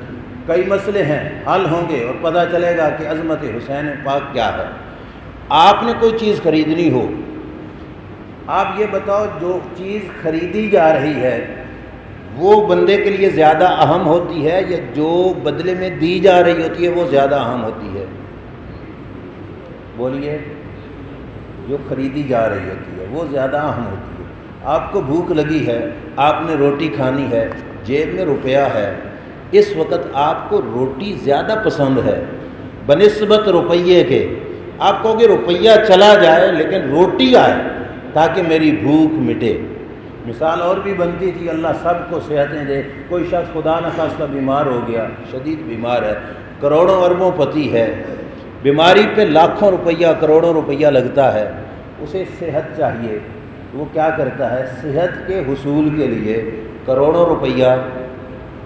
کئی مسئلے ہیں، حل ہوں گے اور پتہ چلے گا کہ عظمت حسین پاک کیا ہے۔ آپ نے کوئی چیز خریدنی ہو، آپ یہ بتاؤ جو چیز خریدی جا رہی ہے وہ بندے کے لیے زیادہ اہم ہوتی ہے یا جو بدلے میں دی جا رہی ہوتی ہے وہ زیادہ اہم ہوتی ہے؟ بولیے۔ جو خریدی جا رہی ہوتی ہے وہ زیادہ اہم ہوتی ہے۔ آپ کو بھوک لگی ہے، آپ نے روٹی کھانی ہے، جیب میں روپیہ ہے، اس وقت آپ کو روٹی زیادہ پسند ہے بنسبت روپیے کے۔ آپ کہو گے روپیہ چلا جائے لیکن روٹی آئے تاکہ میری بھوک مٹے۔ مثال اور بھی بنتی تھی، اللہ سب کو صحتیں دے، کوئی شخص خدا نخواستہ بیمار ہو گیا، شدید بیمار ہے، کروڑوں اربوں پتی ہے، بیماری پہ لاکھوں روپیہ کروڑوں روپیہ لگتا ہے، اسے صحت چاہیے، وہ کیا کرتا ہے؟ صحت کے حصول کے لیے کروڑوں روپیہ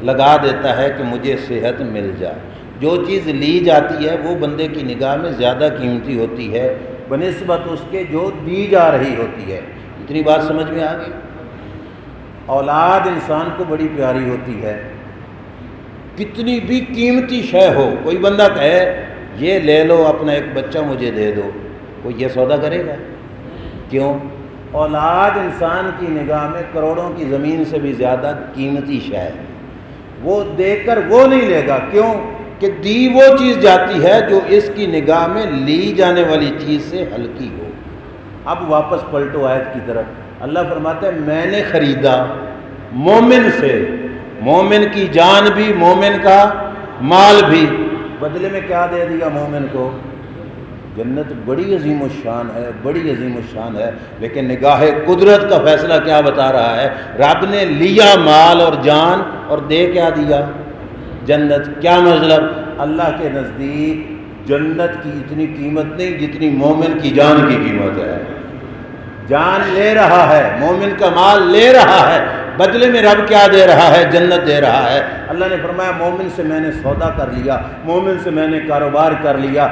لگا دیتا ہے کہ مجھے صحت مل جائے۔ جو چیز لی جاتی ہے وہ بندے کی نگاہ میں زیادہ قیمتی ہوتی ہے بنسبت اس کے جو دی جا رہی ہوتی ہے۔ اتنی بات سمجھ میں آ گئی؟ اولاد انسان کو بڑی پیاری ہوتی ہے، کتنی بھی قیمتی شے ہو، کوئی بندہ کہے یہ لے لو اپنا ایک بچہ مجھے دے دو، کوئی یہ سودا کرے گا؟ کیوں؟ اولاد انسان کی نگاہ میں کروڑوں کی زمین سے بھی زیادہ قیمتی شے ہے، وہ دے کر وہ نہیں لے گا۔ کیوں؟ کہ دی وہ چیز جاتی ہے جو اس کی نگاہ میں لی جانے والی چیز سے ہلکی ہو۔ اب واپس پلٹو آیت کی طرف، اللہ فرماتا ہے میں نے خریدا مومن سے، مومن کی جان بھی، مومن کا مال بھی، بدلے میں کیا دے دیا مومن کو؟ جنت۔ بڑی عظیم الشان ہے، بڑی عظیم الشان ہے، لیکن نگاہ قدرت کا فیصلہ کیا بتا رہا ہے؟ رب نے لیا مال اور جان اور دے کیا دیا؟ جنت۔ کیا مطلب؟ اللہ کے نزدیک جنت کی اتنی قیمت نہیں جتنی مومن کی جان کی قیمت ہے۔ جان لے رہا ہے، مومن کا مال لے رہا ہے، بدلے میں رب کیا دے رہا ہے؟ جنت دے رہا ہے۔ اللہ نے فرمایا مومن سے میں نے سودا کر لیا، مومن سے میں نے کاروبار کر لیا۔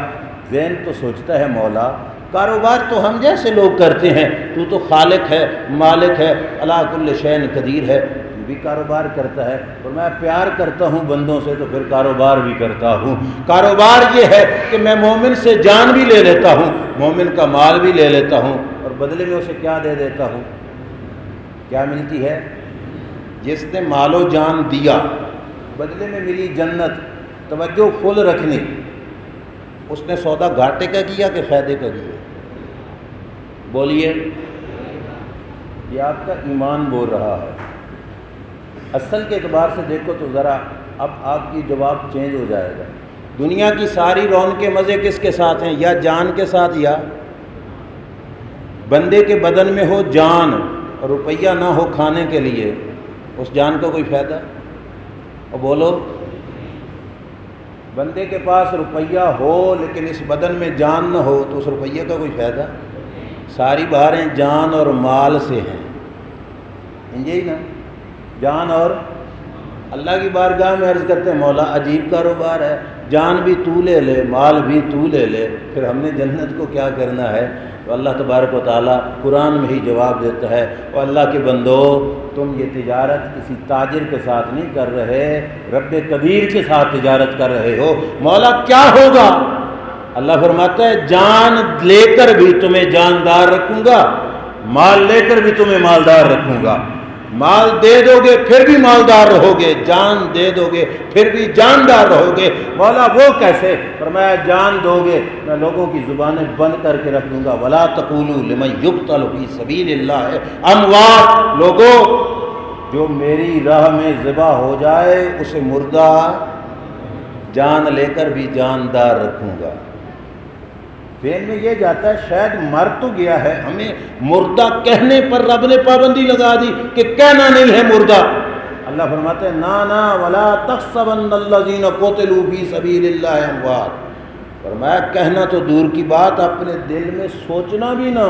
ذہن تو سوچتا ہے مولا کاروبار تو ہم جیسے لوگ کرتے ہیں، تو خالق ہے، مالک ہے، علی کل شیء قدیر ہے، تو بھی کاروبار کرتا ہے۔ اور میں پیار کرتا ہوں بندوں سے تو پھر کاروبار بھی کرتا ہوں۔ کاروبار یہ ہے کہ میں مومن سے جان بھی لے لیتا ہوں، مومن کا مال بھی لے لیتا ہوں، اور بدلے میں اسے کیا دے دیتا ہوں؟ کیا ملتی ہے؟ جس نے مال و جان دیا بدلے میں ملی جنت۔ توجہ فل رکھنی، اس نے سودا گھاٹے کا کیا کہ فائدے کا کیا؟ بولیے۔ یہ آپ کا ایمان بول رہا ہے۔ اصل کے اعتبار سے دیکھو تو ذرا اب آپ کی جواب چینج ہو جائے گا۔ دنیا کی ساری رونقیں مزے کس کے ساتھ ہیں؟ یا جان کے ساتھ، یا بندے کے بدن میں ہو جان اور روپیہ نہ ہو کھانے کے لیے، اس جان کا کوئی فائدہ؟ اور بولو، بندے کے پاس روپیہ ہو لیکن اس بدن میں جان نہ ہو تو اس روپیے کا کوئی فائدہ؟ ساری بہاریں جان اور مال سے ہیں، یہی نا، جان اور اللہ کی بارگاہ میں عرض کرتے ہیں مولا عجیب کاروبار ہے، جان بھی تو لے لے، مال بھی تو لے لے، پھر ہم نے جنت کو کیا کرنا ہے؟ تو اللہ تبارک و تعالیٰ قرآن میں ہی جواب دیتا ہے، اور اللہ کے بندو تم یہ تجارت کسی تاجر کے ساتھ نہیں کر رہے، رب قدیر کے ساتھ تجارت کر رہے ہو۔ مولا کیا ہوگا؟ اللہ فرماتا ہے جان لے کر بھی تمہیں جاندار رکھوں گا، مال لے کر بھی تمہیں مالدار رکھوں گا۔ مال دے دو گے پھر بھی مالدار رہو گے، جان دے دو گے پھر بھی جاندار رہو گے۔ مولا وہ کیسے؟ فرمایا جان دو گے میں لوگوں کی زبانیں بند کر کے رکھ دوں گا۔ ولا تقولوا لمن يقتل في سبيل الله اموات، لوگوں جو میری راہ میں ذبح ہو جائے اسے مردہ، جان لے کر بھی جاندار رکھوں گا۔ ذہن میں یہ جاتا ہے شاید مر تو گیا ہے، ہمیں مردہ کہنے پر رب نے پابندی لگا دی کہ کہنا نہیں ہے مردہ۔ اللہ فرماتے ہیں نا ولا تحسبن الذین قتلوا فی سبیل اللہ اموات، فرمایا کہنا تو دور کی بات، اپنے دل میں سوچنا بھی نہ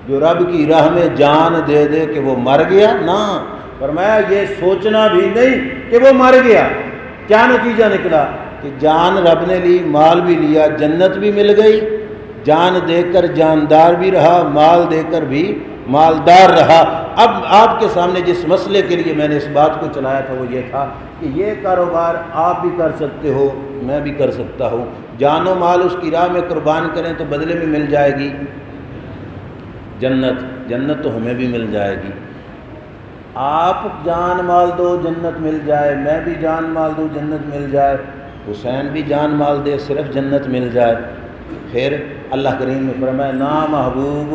جو رب کی راہ میں جان دے دے کہ وہ مر گیا، نہ، فرمایا یہ سوچنا بھی نہیں کہ وہ مر گیا۔ کیا نتیجہ نکلا کہ جان رب نے لی، مال بھی لیا، جنت بھی مل گئی، جان دے کر جاندار بھی رہا، مال دے کر بھی مالدار رہا۔ اب آپ کے سامنے جس مسئلے کے لیے میں نے اس بات کو چلایا تھا وہ یہ تھا کہ یہ کاروبار آپ بھی کر سکتے ہو، میں بھی کر سکتا ہوں، جان و مال اس کی راہ میں قربان کریں تو بدلے میں مل جائے گی جنت تو ہمیں بھی مل جائے گی۔ آپ جان مال دو جنت مل جائے، میں بھی جان مال دوں جنت مل جائے، حسین بھی جان مال دے صرف جنت مل جائے۔ پھر اللہ کریم نے فرمایا نا محبوب،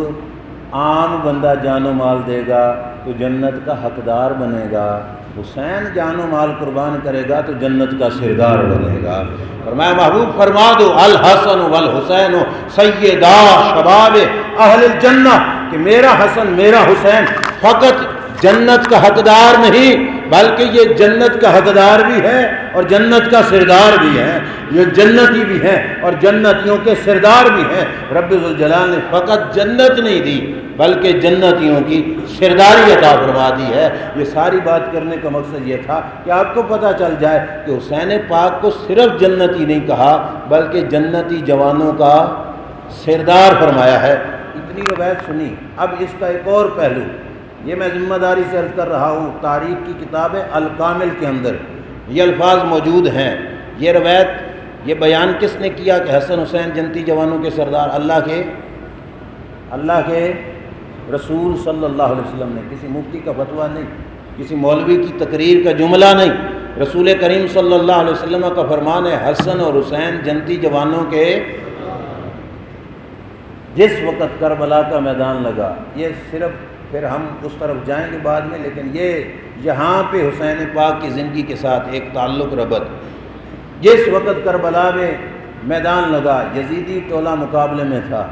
عام بندہ جان و مال دے گا تو جنت کا حقدار بنے گا، حسین جان و مال قربان کرے گا تو جنت کا سردار بنے گا۔ فرمایا محبوب فرما دو الحسن والحسین سیدا شباب اہل الجنہ، کہ میرا حسن میرا حسین فقط جنت کا حقدار نہیں بلکہ یہ جنت کا حقدار بھی ہے اور جنت کا سردار بھی ہے، یہ جنتی بھی ہے اور جنتیوں کے سردار بھی ہیں۔ رب ذوالجلال نے فقط جنت نہیں دی بلکہ جنتیوں کی سرداری عطا فرما دی ہے۔ یہ ساری بات کرنے کا مقصد یہ تھا کہ آپ کو پتہ چل جائے کہ حسین پاک کو صرف جنتی نہیں کہا بلکہ جنتی جوانوں کا سردار فرمایا ہے۔ اتنی روایت سنی، اب اس کا ایک اور پہلو، یہ میں ذمہ داری سے عرض کر رہا ہوں، تاریخ کی کتاب ہے الکامل کے اندر یہ الفاظ موجود ہیں۔ یہ روایت، یہ بیان کس نے کیا کہ حسن حسین جنتی جوانوں کے سردار؟ اللہ کے رسول صلی اللہ علیہ وسلم نے، کسی مفتی کا فتویٰ نہیں، کسی مولوی کی تقریر کا جملہ نہیں، رسول کریم صلی اللہ علیہ وسلم کا فرمان ہے حسن اور حسین جنتی جوانوں کے۔ جس وقت کربلا کا میدان لگا، یہ صرف، پھر ہم اس طرف جائیں گے بعد میں، لیکن یہ یہاں پہ حسین پاک کی زندگی کے ساتھ ایک تعلق ربط۔ جس وقت کربلا میں میدان لگا، یزیدی ٹولہ مقابلے میں تھا،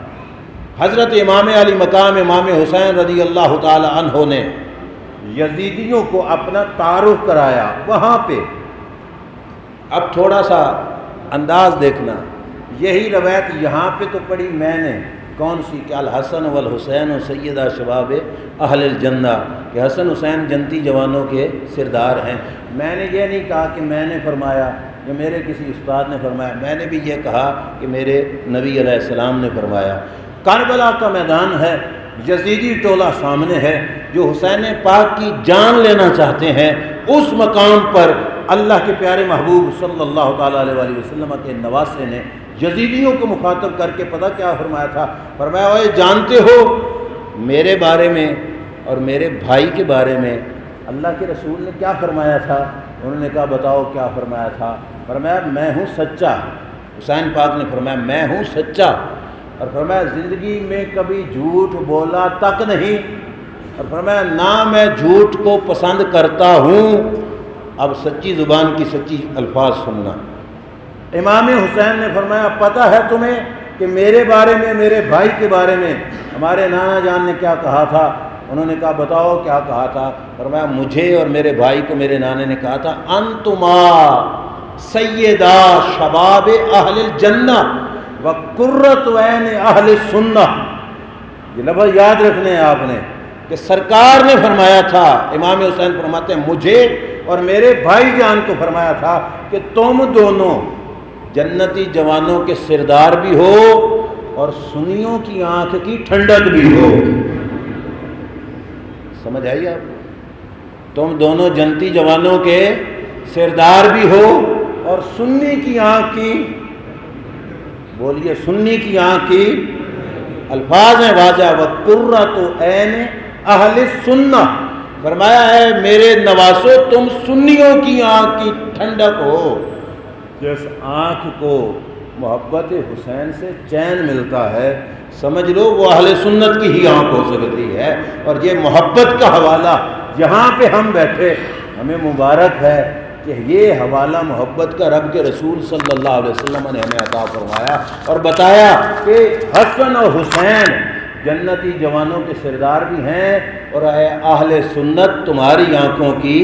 حضرت امام علی مقام امام حسین رضی اللہ تعالی عنہ نے یزیدیوں کو اپنا تعارف کرایا وہاں پہ۔ اب تھوڑا سا انداز دیکھنا، یہی روایت یہاں پہ تو پڑھی میں نے، کون سی؟ کہ الحسن والحسین سیدہ شباب اہل الجنہ، کہ حسن حسین جنتی جوانوں کے سردار ہیں۔ میں نے یہ نہیں کہا کہ میں نے فرمایا یا میرے کسی استاد نے فرمایا، میں نے بھی یہ کہا کہ میرے نبی علیہ السلام نے فرمایا۔ کربلا کا میدان ہے، یزیدی ٹولہ سامنے ہے جو حسین پاک کی جان لینا چاہتے ہیں۔ اس مقام پر اللہ کے پیارے محبوب صلی اللہ تعالیٰ علیہ وآلہ وسلم کے نواسے نے یزیدیوں کو مخاطب کر کے پتہ کیا فرمایا تھا؟ فرمایا اوے جانتے ہو میرے بارے میں اور میرے بھائی کے بارے میں اللہ کے رسول نے کیا فرمایا تھا؟ انہوں نے کہا بتاؤ کیا فرمایا تھا؟ فرمایا میں ہوں سچا۔ حسین پاک نے فرمایا میں ہوں سچا، اور فرمایا زندگی میں کبھی جھوٹ بولا تک نہیں، اور فرمایا نہ میں جھوٹ کو پسند کرتا ہوں۔ اب سچی زبان کی سچی الفاظ سننا۔ امام حسین نے فرمایا پتہ ہے تمہیں کہ میرے بارے میں، میرے بھائی کے بارے میں ہمارے نانا جان نے کیا کہا تھا؟ انہوں نے کہا بتاؤ کیا کہا تھا؟ فرمایا مجھے اور میرے بھائی کو میرے نانے نے کہا تھا انتما سیدا شباب اہل الجنہ وقرۃ عین اہل السنہ۔ یہ لفظ یاد رکھنے ہیں آپ نے کہ سرکار نے فرمایا تھا، امام حسین فرماتے ہیں مجھے اور میرے بھائی جان کو فرمایا تھا کہ تم دونوں جنتی جوانوں کے سردار بھی ہو اور سنیوں کی آنکھ کی ٹھنڈک بھی ہو۔ سمجھ آئی آپ؟ تم دونوں جنتی جوانوں کے سردار بھی ہو اور سنی کی آنکھ کی، بولیے سنی کی آنکھ کی، الفاظ ہیں واضح، وقرۃ عین اہل السنہ۔ فرمایا ہے میرے نواسو تم سنیوں کی آنکھ کی ٹھنڈک ہو۔ جس آنکھ کو محبت حسین سے چین ملتا ہے سمجھ لو وہ اہل سنت کی ہی آنکھ ہو سکتی ہے۔ اور یہ محبت کا حوالہ یہاں پہ ہم بیٹھے ہمیں مبارک ہے کہ یہ حوالہ محبت کا رب کے رسول صلی اللہ علیہ وسلم نے ہمیں عطا فرمایا اور بتایا کہ حسن اور حسین جنتی جوانوں کے سردار بھی ہیں، اور اے اہل سنت تمہاری آنکھوں کی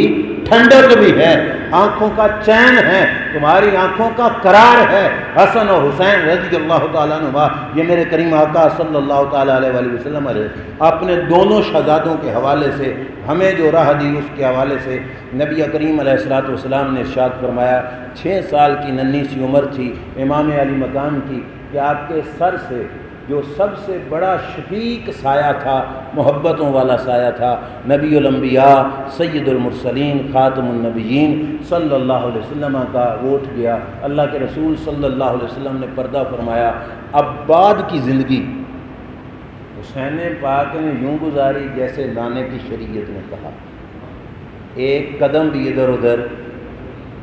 ٹھنڈک بھی ہے، آنکھوں کا چین ہے، تمہاری آنکھوں کا قرار ہے۔ حسن اور حسین رضی اللہ تعالیٰ عنہما، یہ میرے کریم آقا صلی اللہ تعالیٰ علیہ وآلہ وسلم اپنے دونوں شہزادوں کے حوالے سے ہمیں جو راہ دی اس کے حوالے سے نبی کریم علیہ الصلوۃ والسلام نے ارشاد فرمایا، 6 سال کی ننھی سی عمر تھی امام علی مقام کی، کہ آپ کے سر سے جو سب سے بڑا شفیق سایہ تھا، محبتوں والا سایہ تھا، نبی الانبیاء سید المرسلین خاتم النبیین صلی اللہ علیہ وسلم کا وہ اٹھ گیا۔ اللہ کے رسول صلی اللہ علیہ وسلم نے پردہ فرمایا۔ اب بعد کی زندگی حسین پاک نے یوں گزاری جیسے لانے کی شریعت نے کہا، ایک قدم بھی ادھر ادھر،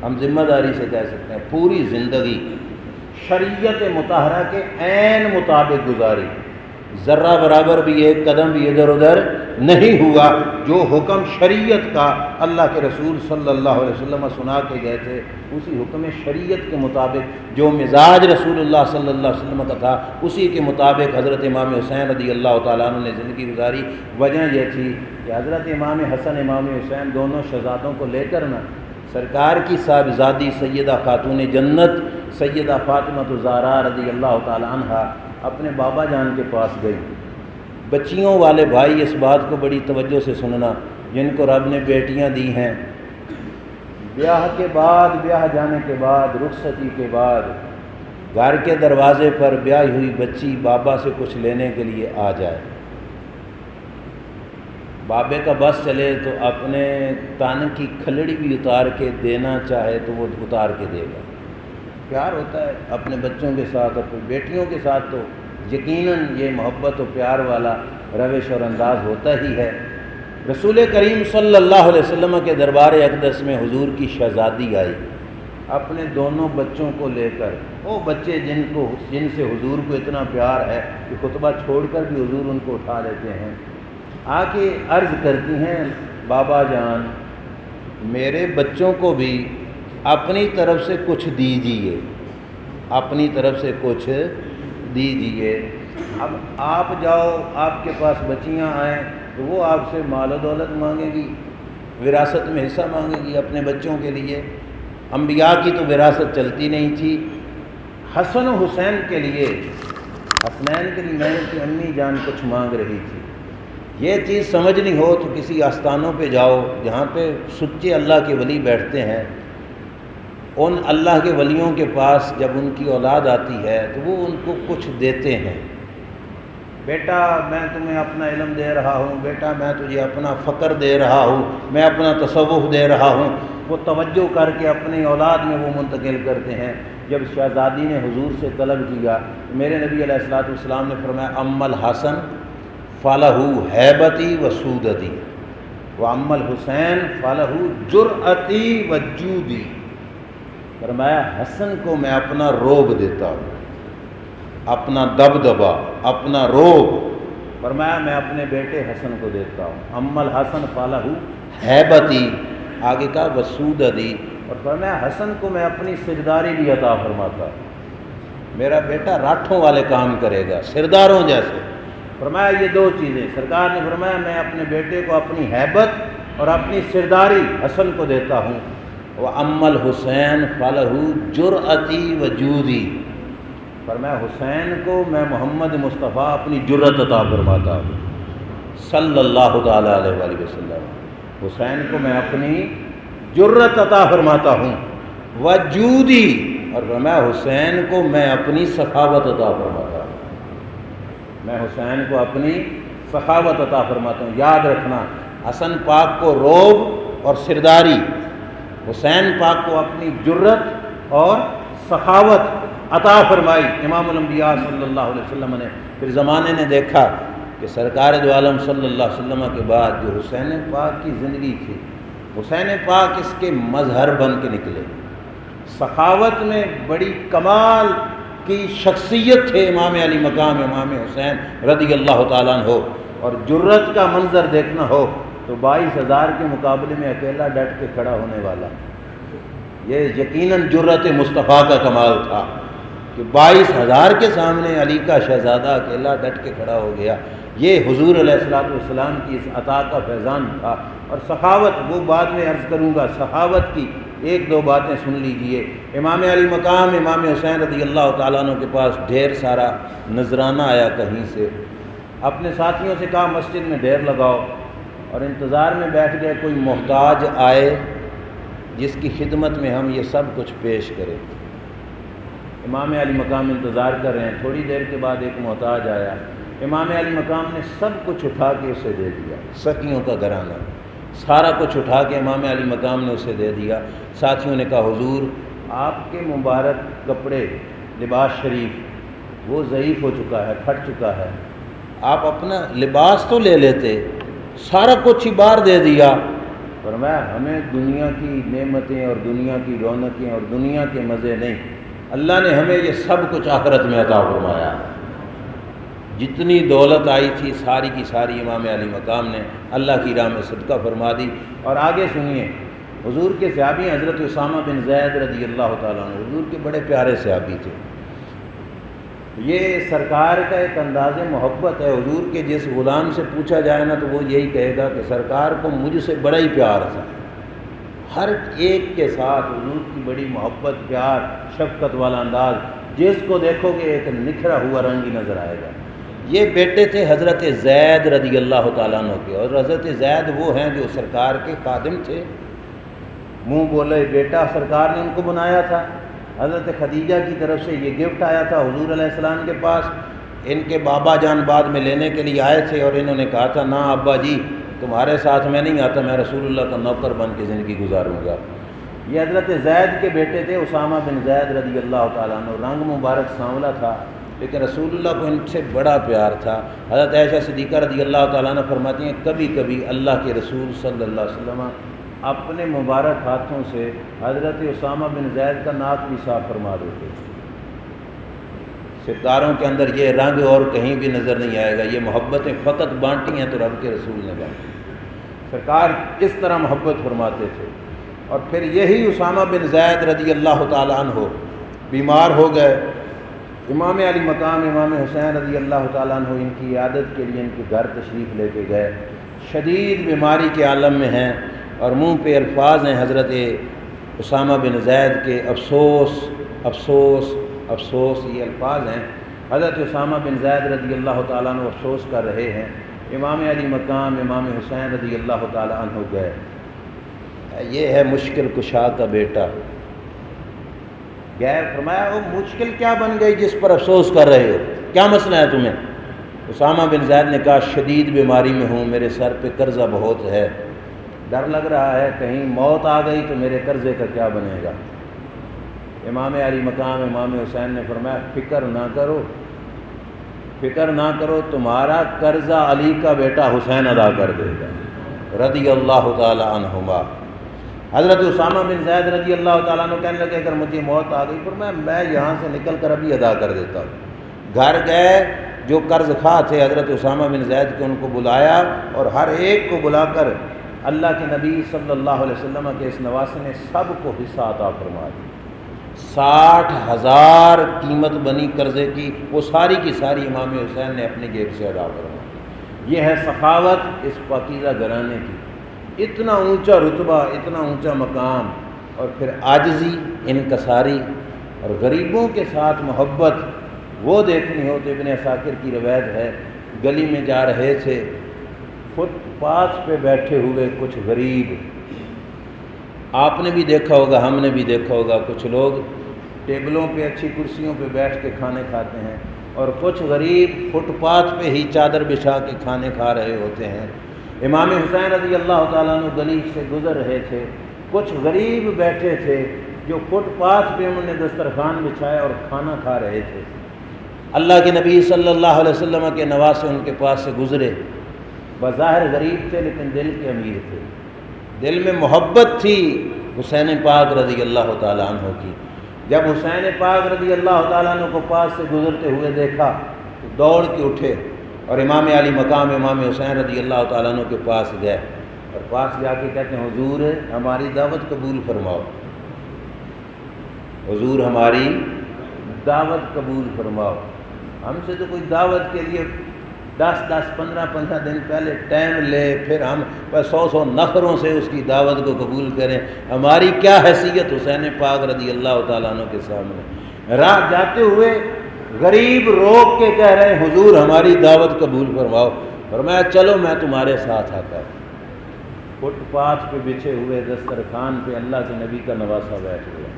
ہم ذمہ داری سے کہہ سکتے ہیں پوری زندگی شریعت مطہرہ کے عین مطابق گزاری، ذرہ برابر بھی ایک قدم بھی ادھر ادھر نہیں ہوا۔ جو حکم شریعت کا اللہ کے رسول صلی اللہ علیہ وسلم سنا کے گئے تھے، اسی حکم شریعت کے مطابق جو مزاج رسول اللہ صلی اللہ علیہ وسلم کا تھا اسی کے مطابق حضرت امام حسین رضی اللہ تعالیٰ عنہ نے زندگی گزاری۔ وجہ یہ تھی کہ حضرت امام حسن امام حسین دونوں شہزادوں کو لے کر سرکار کی صاحبزادی سیدہ خاتون جنت سیدہ فاطمہ الزہرا رضی اللہ تعالیٰ عنہ اپنے بابا جان کے پاس گئی۔ بچیوں والے بھائی اس بات کو بڑی توجہ سے سننا، جن کو رب نے بیٹیاں دی ہیں، بیاہ کے بعد، بیاہ جانے کے بعد، رخصتی کے بعد گھر کے دروازے پر بیاہی ہوئی بچی بابا سے کچھ لینے کے لیے آ جائے، بابے کا بس چلے تو اپنے تن کی کھلڑی بھی اتار کے دینا چاہے تو وہ اتار کے دے گا۔ پیار ہوتا ہے اپنے بچوں کے ساتھ، اپنی بیٹیوں کے ساتھ تو یقیناً یہ محبت و پیار والا روش اور انداز ہوتا ہی ہے۔ رسول کریم صلی اللہ علیہ وسلم کے دربار اقدس میں حضور کی شہزادی آئی اپنے دونوں بچوں کو لے کر، وہ بچے جن سے حضور کو اتنا پیار ہے کہ خطبہ چھوڑ کر بھی حضور ان کو اٹھا لیتے ہیں، آ کے عرض کرتی ہیں، بابا جان میرے بچوں کو بھی اپنی طرف سے کچھ دیجیے، اپنی طرف سے کچھ دیجیے۔ اب آپ جاؤ، آپ کے پاس بچیاں آئیں تو وہ آپ سے مال و دولت مانگے گی، وراثت میں حصہ مانگے گی اپنے بچوں کے لیے۔ انبیاء کی تو وراثت چلتی نہیں تھی، حسن و حسین کے لیے، حسنین کے لیے میں کی امی جان کچھ مانگ رہی تھی۔ یہ چیز سمجھنی ہو تو کسی آستانوں پہ جاؤ جہاں پہ سچے اللہ کے ولی بیٹھتے ہیں، ان اللہ کے ولیوں کے پاس جب ان کی اولاد آتی ہے تو وہ ان کو کچھ دیتے ہیں، بیٹا میں تمہیں اپنا علم دے رہا ہوں، بیٹا میں تجھے اپنا فقر دے رہا ہوں، میں اپنا تصوف دے رہا ہوں، وہ توجہ کر کے اپنی اولاد میں وہ منتقل کرتے ہیں۔ جب شہزادی نے حضور سے طلب کیا، میرے نبی علیہ الصلوۃ والسلام نے فرمایا، اما الحسن فلہ ہیبتی و سودتی و اما الحسین فلہ جرأتی و جودی۔ فرمایا حسن کو میں اپنا روب دیتا ہوں، اپنا دبدبا، اپنا روب، فرمایا میں اپنے بیٹے حسن کو دیتا ہوں۔ اما الحسن فلہ ہیبتی، آگے کا وسودتی، اور فرمایا حسن کو میں اپنی سرداری بھی عطا فرماتا ہوں، میرا بیٹا راٹھوں والے کام کرے گا، سرداروں جیسے۔ فرمایا یہ دو چیزیں سرکار نے فرمایا میں اپنے بیٹے کو اپنی ہیبت اور اپنی سرداری حسن کو دیتا ہوں۔ وَأَمَّا الْحُسَيْنُ فَلَهُ جُرْأَتِي وَجُودِي، فرمایا حسین کو میں محمد مصطفیٰ اپنی جرأت عطا فرماتا ہوں صلی اللہ تعالیٰ علیہ وآلہ وسلم، حسین کو میں اپنی جرأت عطا فرماتا ہوں، وجودی، اور فرمایا حسین کو میں اپنی سخاوت عطا فرماتا ہوں، میں حسین کو اپنی سخاوت عطا فرماتا ہوں۔ یاد رکھنا، حسن پاک کو روب اور سرداری، حسین پاک کو اپنی جرأت اور سخاوت عطا فرمائی۔ امام الانبیاء صلی اللہ علیہ وسلم نے پھر زمانے نے دیکھا کہ سرکار دو عالم صلی اللہ علیہ وسلم کے بعد جو حسین پاک کی زندگی تھی، حسین پاک اس کے مظہر بن کے نکلے، سخاوت میں بڑی کمال کی شخصیت تھے امام علی مقام امام حسین رضی اللہ تعالیٰ عنہ، اور جرأت کا منظر دیکھنا ہو تو 22,000 کے مقابلے میں اکیلا ڈٹ کے کھڑا ہونے والا، یہ یقیناً جرأت مصطفیٰ کا کمال تھا کہ 22,000 کے سامنے علی کا شہزادہ اکیلا ڈٹ کے کھڑا ہو گیا۔ یہ حضور علیہ السلام کی اس عطا کا فیضان تھا۔ اور سخاوت، وہ بعد میں عرض کروں گا، سخاوت کی ایک دو باتیں سن لیجئے۔ امام علی مقام امام حسین رضی اللہ تعالیٰ عنہ کے پاس ڈھیر سارا نذرانہ آیا کہیں سے، اپنے ساتھیوں سے کہا مسجد میں ڈھیر لگاؤ، اور انتظار میں بیٹھ گئے کوئی محتاج آئے جس کی خدمت میں ہم یہ سب کچھ پیش کریں۔ امام علی مقام انتظار کر رہے ہیں، تھوڑی دیر کے بعد ایک محتاج آیا، امام علی مقام نے سب کچھ اٹھا کے اسے دے دیا، سکیوں کا گھرانہ سارا کچھ اٹھا کے امام علی مقام نے اسے دے دیا۔ ساتھیوں نے کہا حضور آپ کے مبارک کپڑے، لباس شریف وہ ضعیف ہو چکا ہے، پھٹ چکا ہے، آپ اپنا لباس تو لے لیتے، سارا کچھ ہی باہر دے دیا۔ فرمایا ہمیں دنیا کی نعمتیں اور دنیا کی رونقیں اور دنیا کے مزے نہیں، اللہ نے ہمیں یہ سب کچھ آخرت میں عطا فرمایا۔ جتنی دولت آئی تھی ساری کی ساری امام علی مقام نے اللہ کی راہ میں صدقہ فرما دی۔ اور آگے سنیے، حضور کے صحابی حضرت اسامہ بن زید رضی اللہ تعالیٰ عنہ حضور کے بڑے پیارے صحابی تھے۔ یہ سرکار کا ایک انداز محبت ہے، حضور کے جس غلام سے پوچھا جائے نا تو وہ یہی کہے گا کہ سرکار کو مجھ سے بڑا ہی پیار تھا، ہر ایک کے ساتھ حضور کی بڑی محبت، پیار، شفقت والا انداز، جس کو دیکھو گے ایک نکھرا ہوا رنگ ہی نظر آئے گا۔ یہ بیٹے تھے حضرت زید رضی اللہ تعالیٰ عنہ کے، اور حضرت زید وہ ہیں جو سرکار کے خادم تھے، منہ بولے بیٹا سرکار نے ان کو بنایا تھا۔ حضرت خدیجہ کی طرف سے یہ گفٹ آیا تھا حضور علیہ السلام کے پاس، ان کے بابا جان بعد میں لینے کے لیے آئے تھے، اور انہوں نے کہا تھا نہ ابا جی تمہارے ساتھ میں نہیں آتا، میں رسول اللہ کا نوکر بن کے زندگی گزاروں گا۔ یہ حضرت زید کے بیٹے تھے اسامہ بن زید رضی اللہ تعالیٰ عنہ، رنگ مبارک سانولا تھا لیکن رسول اللہ کو ان سے بڑا پیار تھا۔ حضرت عائشہ صدیقہ رضی اللہ تعالیٰ عنہ فرماتی ہیں کبھی کبھی اللہ کے رسول صلی اللہ علیہ وسلم اپنے مبارک ہاتھوں سے حضرت اسامہ بن زید کا ناک بھی صاف فرما دیتے تھے۔ ستاروں کے اندر یہ رنگ اور کہیں بھی نظر نہیں آئے گا، یہ محبتیں فقط بانٹی ہیں تو رب کے رسول نے بانٹی۔ سرکار اس طرح محبت فرماتے تھے۔ اور پھر یہی اسامہ بن زید رضی اللہ تعالیٰ عنہ بیمار ہو گئے، امام علی مقام امام حسین رضی اللہ تعالیٰ عنہ ان کی عیادت کے لیے ان کے گھر تشریف لے کے گئے، شدید بیماری کے عالم میں ہیں، اور منہ پہ الفاظ ہیں حضرت اسامہ بن زید کے، افسوس افسوس افسوس، یہ الفاظ ہیں۔ حضرت اسامہ بن زید رضی اللہ تعالیٰ عنہ افسوس کر رہے ہیں، امام علی مقام امام حسین رضی اللہ تعالیٰ عنہ گئے۔ یہ ہے مشکل کشا کا بیٹا، غیر فرمایا وہ مشکل کیا بن گئی جس پر افسوس کر رہے ہو، کیا مسئلہ ہے تمہیں؟ اسامہ بن زید نے کہا شدید بیماری میں ہوں، میرے سر پہ قرضہ بہت ہے، ڈر لگ رہا ہے کہیں موت آ گئی تو میرے قرضے کا کیا بنے گا۔ امام علی مقام امام حسین نے فرمایا فکر نہ کرو، فکر نہ کرو، تمہارا قرضہ علی کا بیٹا حسین ادا کر دے گا رضی اللہ تعالی عنہما۔ حضرت اسامہ بن زید رضی اللہ تعالیٰ عنہ کہنے لگے اگر مجھے موت آ گئی فرمایا میں یہاں سے نکل کر ابھی ادا کر دیتا ہوں۔ گھر گئے، جو قرض خواہ تھے حضرت اسامہ بن زید کے ان کو بلایا، اور ہر ایک کو بلا کر اللہ کے نبی صلی اللہ علیہ وسلم کے اس نواسے نے سب کو حصہ عطا فرما دی۔ 60,000 قیمت بنی قرضے کی، وہ ساری کی ساری امام حسین نے اپنی جیب سے ادا فرما دی۔ یہ ہے سخاوت اس پاکیزہ گھرانے کی، اتنا اونچا رتبہ، اتنا اونچا مقام، اور پھر عاجزی، انکساری اور غریبوں کے ساتھ محبت وہ دیکھنی ہو تو ابن عساکر کی روایت ہے، گلی میں جا رہے تھے، فٹ پاتھ پہ بیٹھے ہوئے کچھ غریب، آپ نے بھی دیکھا ہوگا ہم نے بھی دیکھا ہوگا، کچھ لوگ ٹیبلوں پہ اچھی کرسیوں پہ بیٹھ کے کھانے کھاتے ہیں، اور کچھ غریب فٹ پاتھ پہ ہی چادر بچھا کے کھانے کھا رہے ہوتے ہیں۔ امام حسین رضی اللہ تعالیٰ عنہ گلی سے گزر رہے تھے، کچھ غریب بیٹھے تھے جو فٹ پاتھ پہ انہوں نے دسترخوان بچھایا اور کھانا کھا رہے تھے۔ اللہ کے نبی صلی اللہ علیہ وسلم کے نواسے ان کے پاس سے گزرے، بظاہر غریب تھے لیکن دل کے امیر تھے، دل میں محبت تھی حسین پاک رضی اللہ تعالیٰ عنہ کی۔ جب حسین پاک رضی اللہ تعالیٰ عنہ کو پاس سے گزرتے ہوئے دیکھا تو دوڑ کے اٹھے اور امام علی مقام امام حسین رضی اللہ تعالیٰ عنہ کے پاس گئے، اور پاس جا کے کہتے ہیں حضور ہماری دعوت قبول فرماؤ۔ حضور ہماری دعوت قبول فرماؤ۔ ہم سے تو کوئی دعوت کے لیے 15 دن پہلے ٹائم لے، پھر ہم 100 نخروں سے اس کی دعوت کو قبول کریں۔ ہماری کیا حیثیت حسین پاک رضی اللہ تعالیٰ عنہ کے سامنے۔ راہ جاتے ہوئے غریب روک کے کہہ رہے ہیں حضور ہماری دعوت قبول فرماؤ۔ فرمایا چلو میں تمہارے ساتھ آتا ہوں۔ فٹ پاتھ پہ بچھے ہوئے دسترخوان پہ اللہ کے نبی کا نواسہ بیٹھ گیا،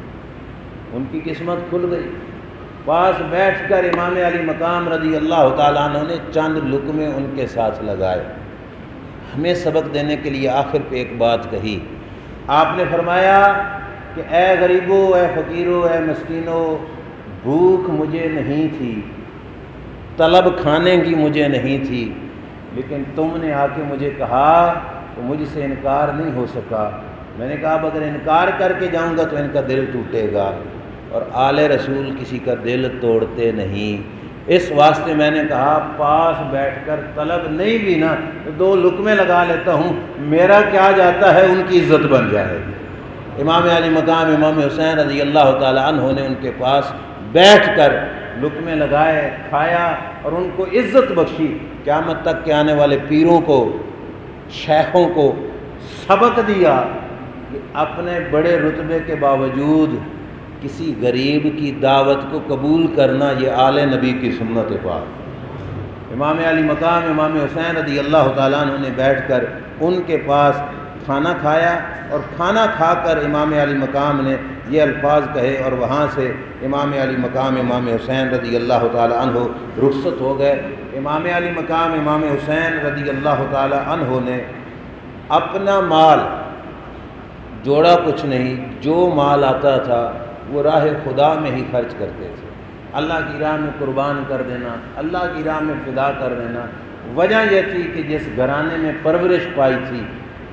ان کی قسمت کھل گئی۔ پاس بیٹھ کر امام علی مقام رضی اللہ تعالیٰ عنہ نے چند لقمے ان کے ساتھ لگائے۔ ہمیں سبق دینے کے لیے آخر پہ ایک بات کہی، آپ نے فرمایا کہ اے غریبو، اے فقیرو، اے مسکینو، بھوک مجھے نہیں تھی، طلب کھانے کی مجھے نہیں تھی، لیکن تم نے آ کے مجھے کہا تو مجھ سے انکار نہیں ہو سکا۔ میں نے کہا اب اگر انکار کر کے جاؤں گا تو ان کا دل ٹوٹے گا، اور آل رسول کسی کا دل توڑتے نہیں، اس واسطے میں نے کہا پاس بیٹھ کر طلب نہیں بھی نا تو 2 لقمے لگا لیتا ہوں، میرا کیا جاتا ہے، ان کی عزت بن جائے گی۔ امام علی مقام امام حسین رضی اللہ تعالیٰ عنہ نے ان کے پاس بیٹھ کر لقمے لگائے، کھایا اور ان کو عزت بخشی۔ قیامت تک کے آنے والے پیروں کو، شیخوں کو سبق دیا کہ اپنے بڑے رتبے کے باوجود کسی غریب کی دعوت کو قبول کرنا یہ آل نبی کی سنت پاک۔ امام علی مقام امام حسین رضی اللہ تعالیٰ عنہ نے بیٹھ کر ان کے پاس کھانا کھایا، اور کھانا کھا کر امام علی مقام نے یہ الفاظ کہے، اور وہاں سے امام علی مقام امام حسین رضی اللہ تعالیٰ عنہ رخصت ہو گئے۔ امام علی مقام امام حسین رضی اللہ تعالیٰ عنہ نے اپنا مال جوڑا کچھ نہیں، جو مال آتا تھا وہ راہ خدا میں ہی خرچ کرتے تھے۔ اللہ کی راہ میں قربان کر دینا، اللہ کی راہ میں فدا کر دینا۔ وجہ یہ تھی کہ جس گھرانے میں پرورش پائی تھی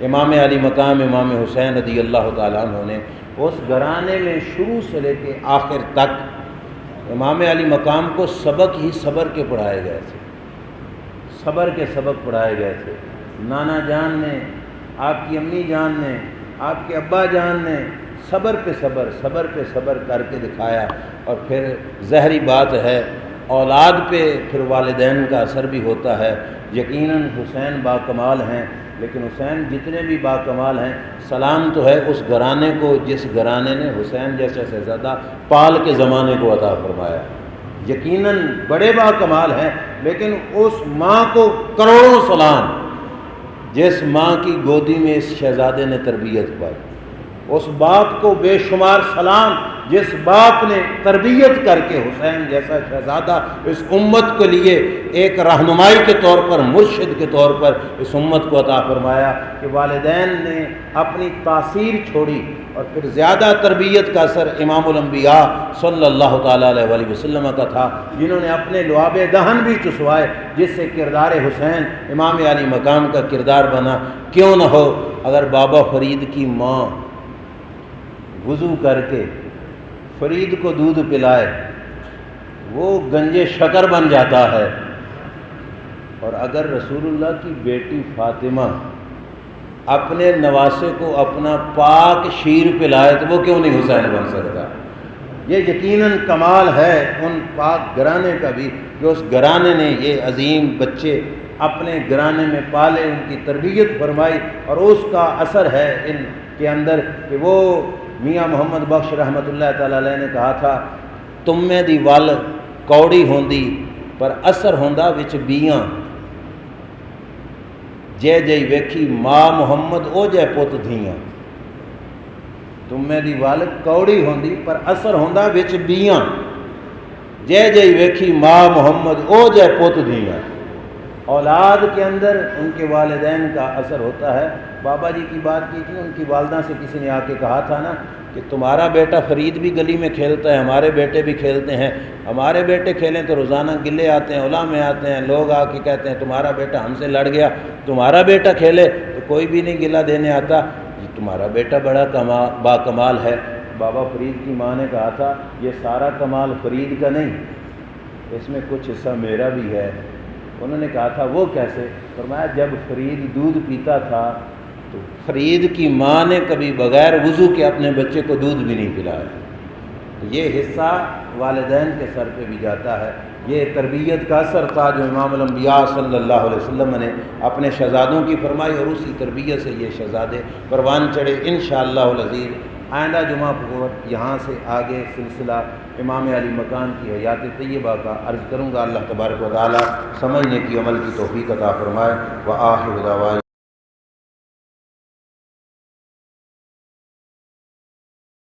امام علی مقام امام حسین رضی اللہ تعالیٰ عنہ نے، اس گھرانے میں شروع سے لے کے آخر تک امام علی مقام کو سبق ہی صبر کے پڑھائے گئے تھے، صبر کے سبق پڑھائے گئے تھے۔ نانا جان نے، آپ کی امی جان نے، آپ کے ابا جان نے صبر پہ صبر، صبر پہ صبر کر کے دکھایا، اور پھر ظاہری بات ہے اولاد پہ پھر والدین کا اثر بھی ہوتا ہے۔ یقیناً حسین با کمال ہیں، لیکن حسین جتنے بھی با کمال ہیں، سلام تو ہے اس گھرانے کو جس گھرانے نے حسین جیسا شہزادہ پال کے زمانے کو عطا فرمایا۔ یقیناً بڑے با کمال ہیں، لیکن اس ماں کو کروڑوں سلام جس ماں کی گودی میں اس شہزادے نے تربیت پائی، اس باپ کو بے شمار سلام جس باپ نے تربیت کر کے حسین جیسا شہزادہ اس امت کے لیے ایک رہنمائی کے طور پر، مرشد کے طور پر اس امت کو عطا فرمایا، کہ والدین نے اپنی تاثیر چھوڑی، اور پھر زیادہ تربیت کا اثر امام الانبیاء صلی اللہ تعالیٰ علیہ وآلہ وسلم کا تھا، جنہوں نے اپنے لعاب دہن بھی چسوائے، جس سے کردار حسین امام علی مقام کا کردار بنا۔ کیوں نہ ہو اگر بابا فرید کی ماں وضو کر کے فرید کو دودھ پلائے، وہ گنجے شکر بن جاتا ہے، اور اگر رسول اللہ کی بیٹی فاطمہ اپنے نواسے کو اپنا پاک شیر پلائے تو وہ کیوں نہیں حسین بن سکتا؟ یہ یقیناً کمال ہے ان پاک گھرانے کا بھی کہ اس گھرانے نے یہ عظیم بچے اپنے گھرانے میں پالے، ان کی تربیت فرمائی، اور اس کا اثر ہے ان کے اندر کہ وہ میاں محمد بخش رحمۃ اللہ تعالیٰ علیہ نے کہا تھا، تمے دی ول کوڑی ہوندی پر اثر ہوندا وچ بیاں، جے جے ویکھی ماں محمد او جے پت دھیاں۔ تمے دی ول کوڑی ہوندی پر اثر ہوندا وچ بیاں، جے جے ویکھی ماں محمد او جے پت دھیاں۔ اولاد کے اندر ان کے والدین کا اثر ہوتا ہے۔ بابا جی کی بات کی تھی، ان کی والدہ سے کسی نے آ کے کہا تھا نا کہ تمہارا بیٹا فرید بھی گلی میں کھیلتا ہے، ہمارے بیٹے بھی کھیلتے ہیں، ہمارے بیٹے کھیلیں تو روزانہ گلے آتے ہیں، اولا میں آتے ہیں، لوگ آ کے کہتے ہیں تمہارا بیٹا ہم سے لڑ گیا، تمہارا بیٹا کھیلے تو کوئی بھی نہیں گلہ دینے آتا، تمہارا بیٹا بڑا با کمال ہے۔ بابا فرید کی ماں نے کہا تھا یہ سارا کمال فرید کا نہیں، اس میں کچھ حصہ میرا بھی ہے۔ انہوں نے کہا تھا وہ کیسے؟ فرمایا جب فرید دودھ پیتا تھا تو فرید کی ماں نے کبھی بغیر وضو کے اپنے بچے کو دودھ بھی نہیں پلایا، یہ حصہ والدین کے سر پہ بھی جاتا ہے۔ یہ تربیت کا اثر تھا جو امام الانبیاء صلی اللہ علیہ وسلم نے اپنے شہزادوں کی فرمائی، اور اسی تربیت سے یہ شہزادے پروان چڑھے۔ انشاءاللہ العزیز آئندہ جمعہ کو یہاں سے آگے سلسلہ امام علی مکان کی حیات طیبہ کا عرض کروں گا۔ اللہ تبارک و تعالی سمجھنے کی، عمل کی توفیق عطا فرمائے۔ وآخر دعوانا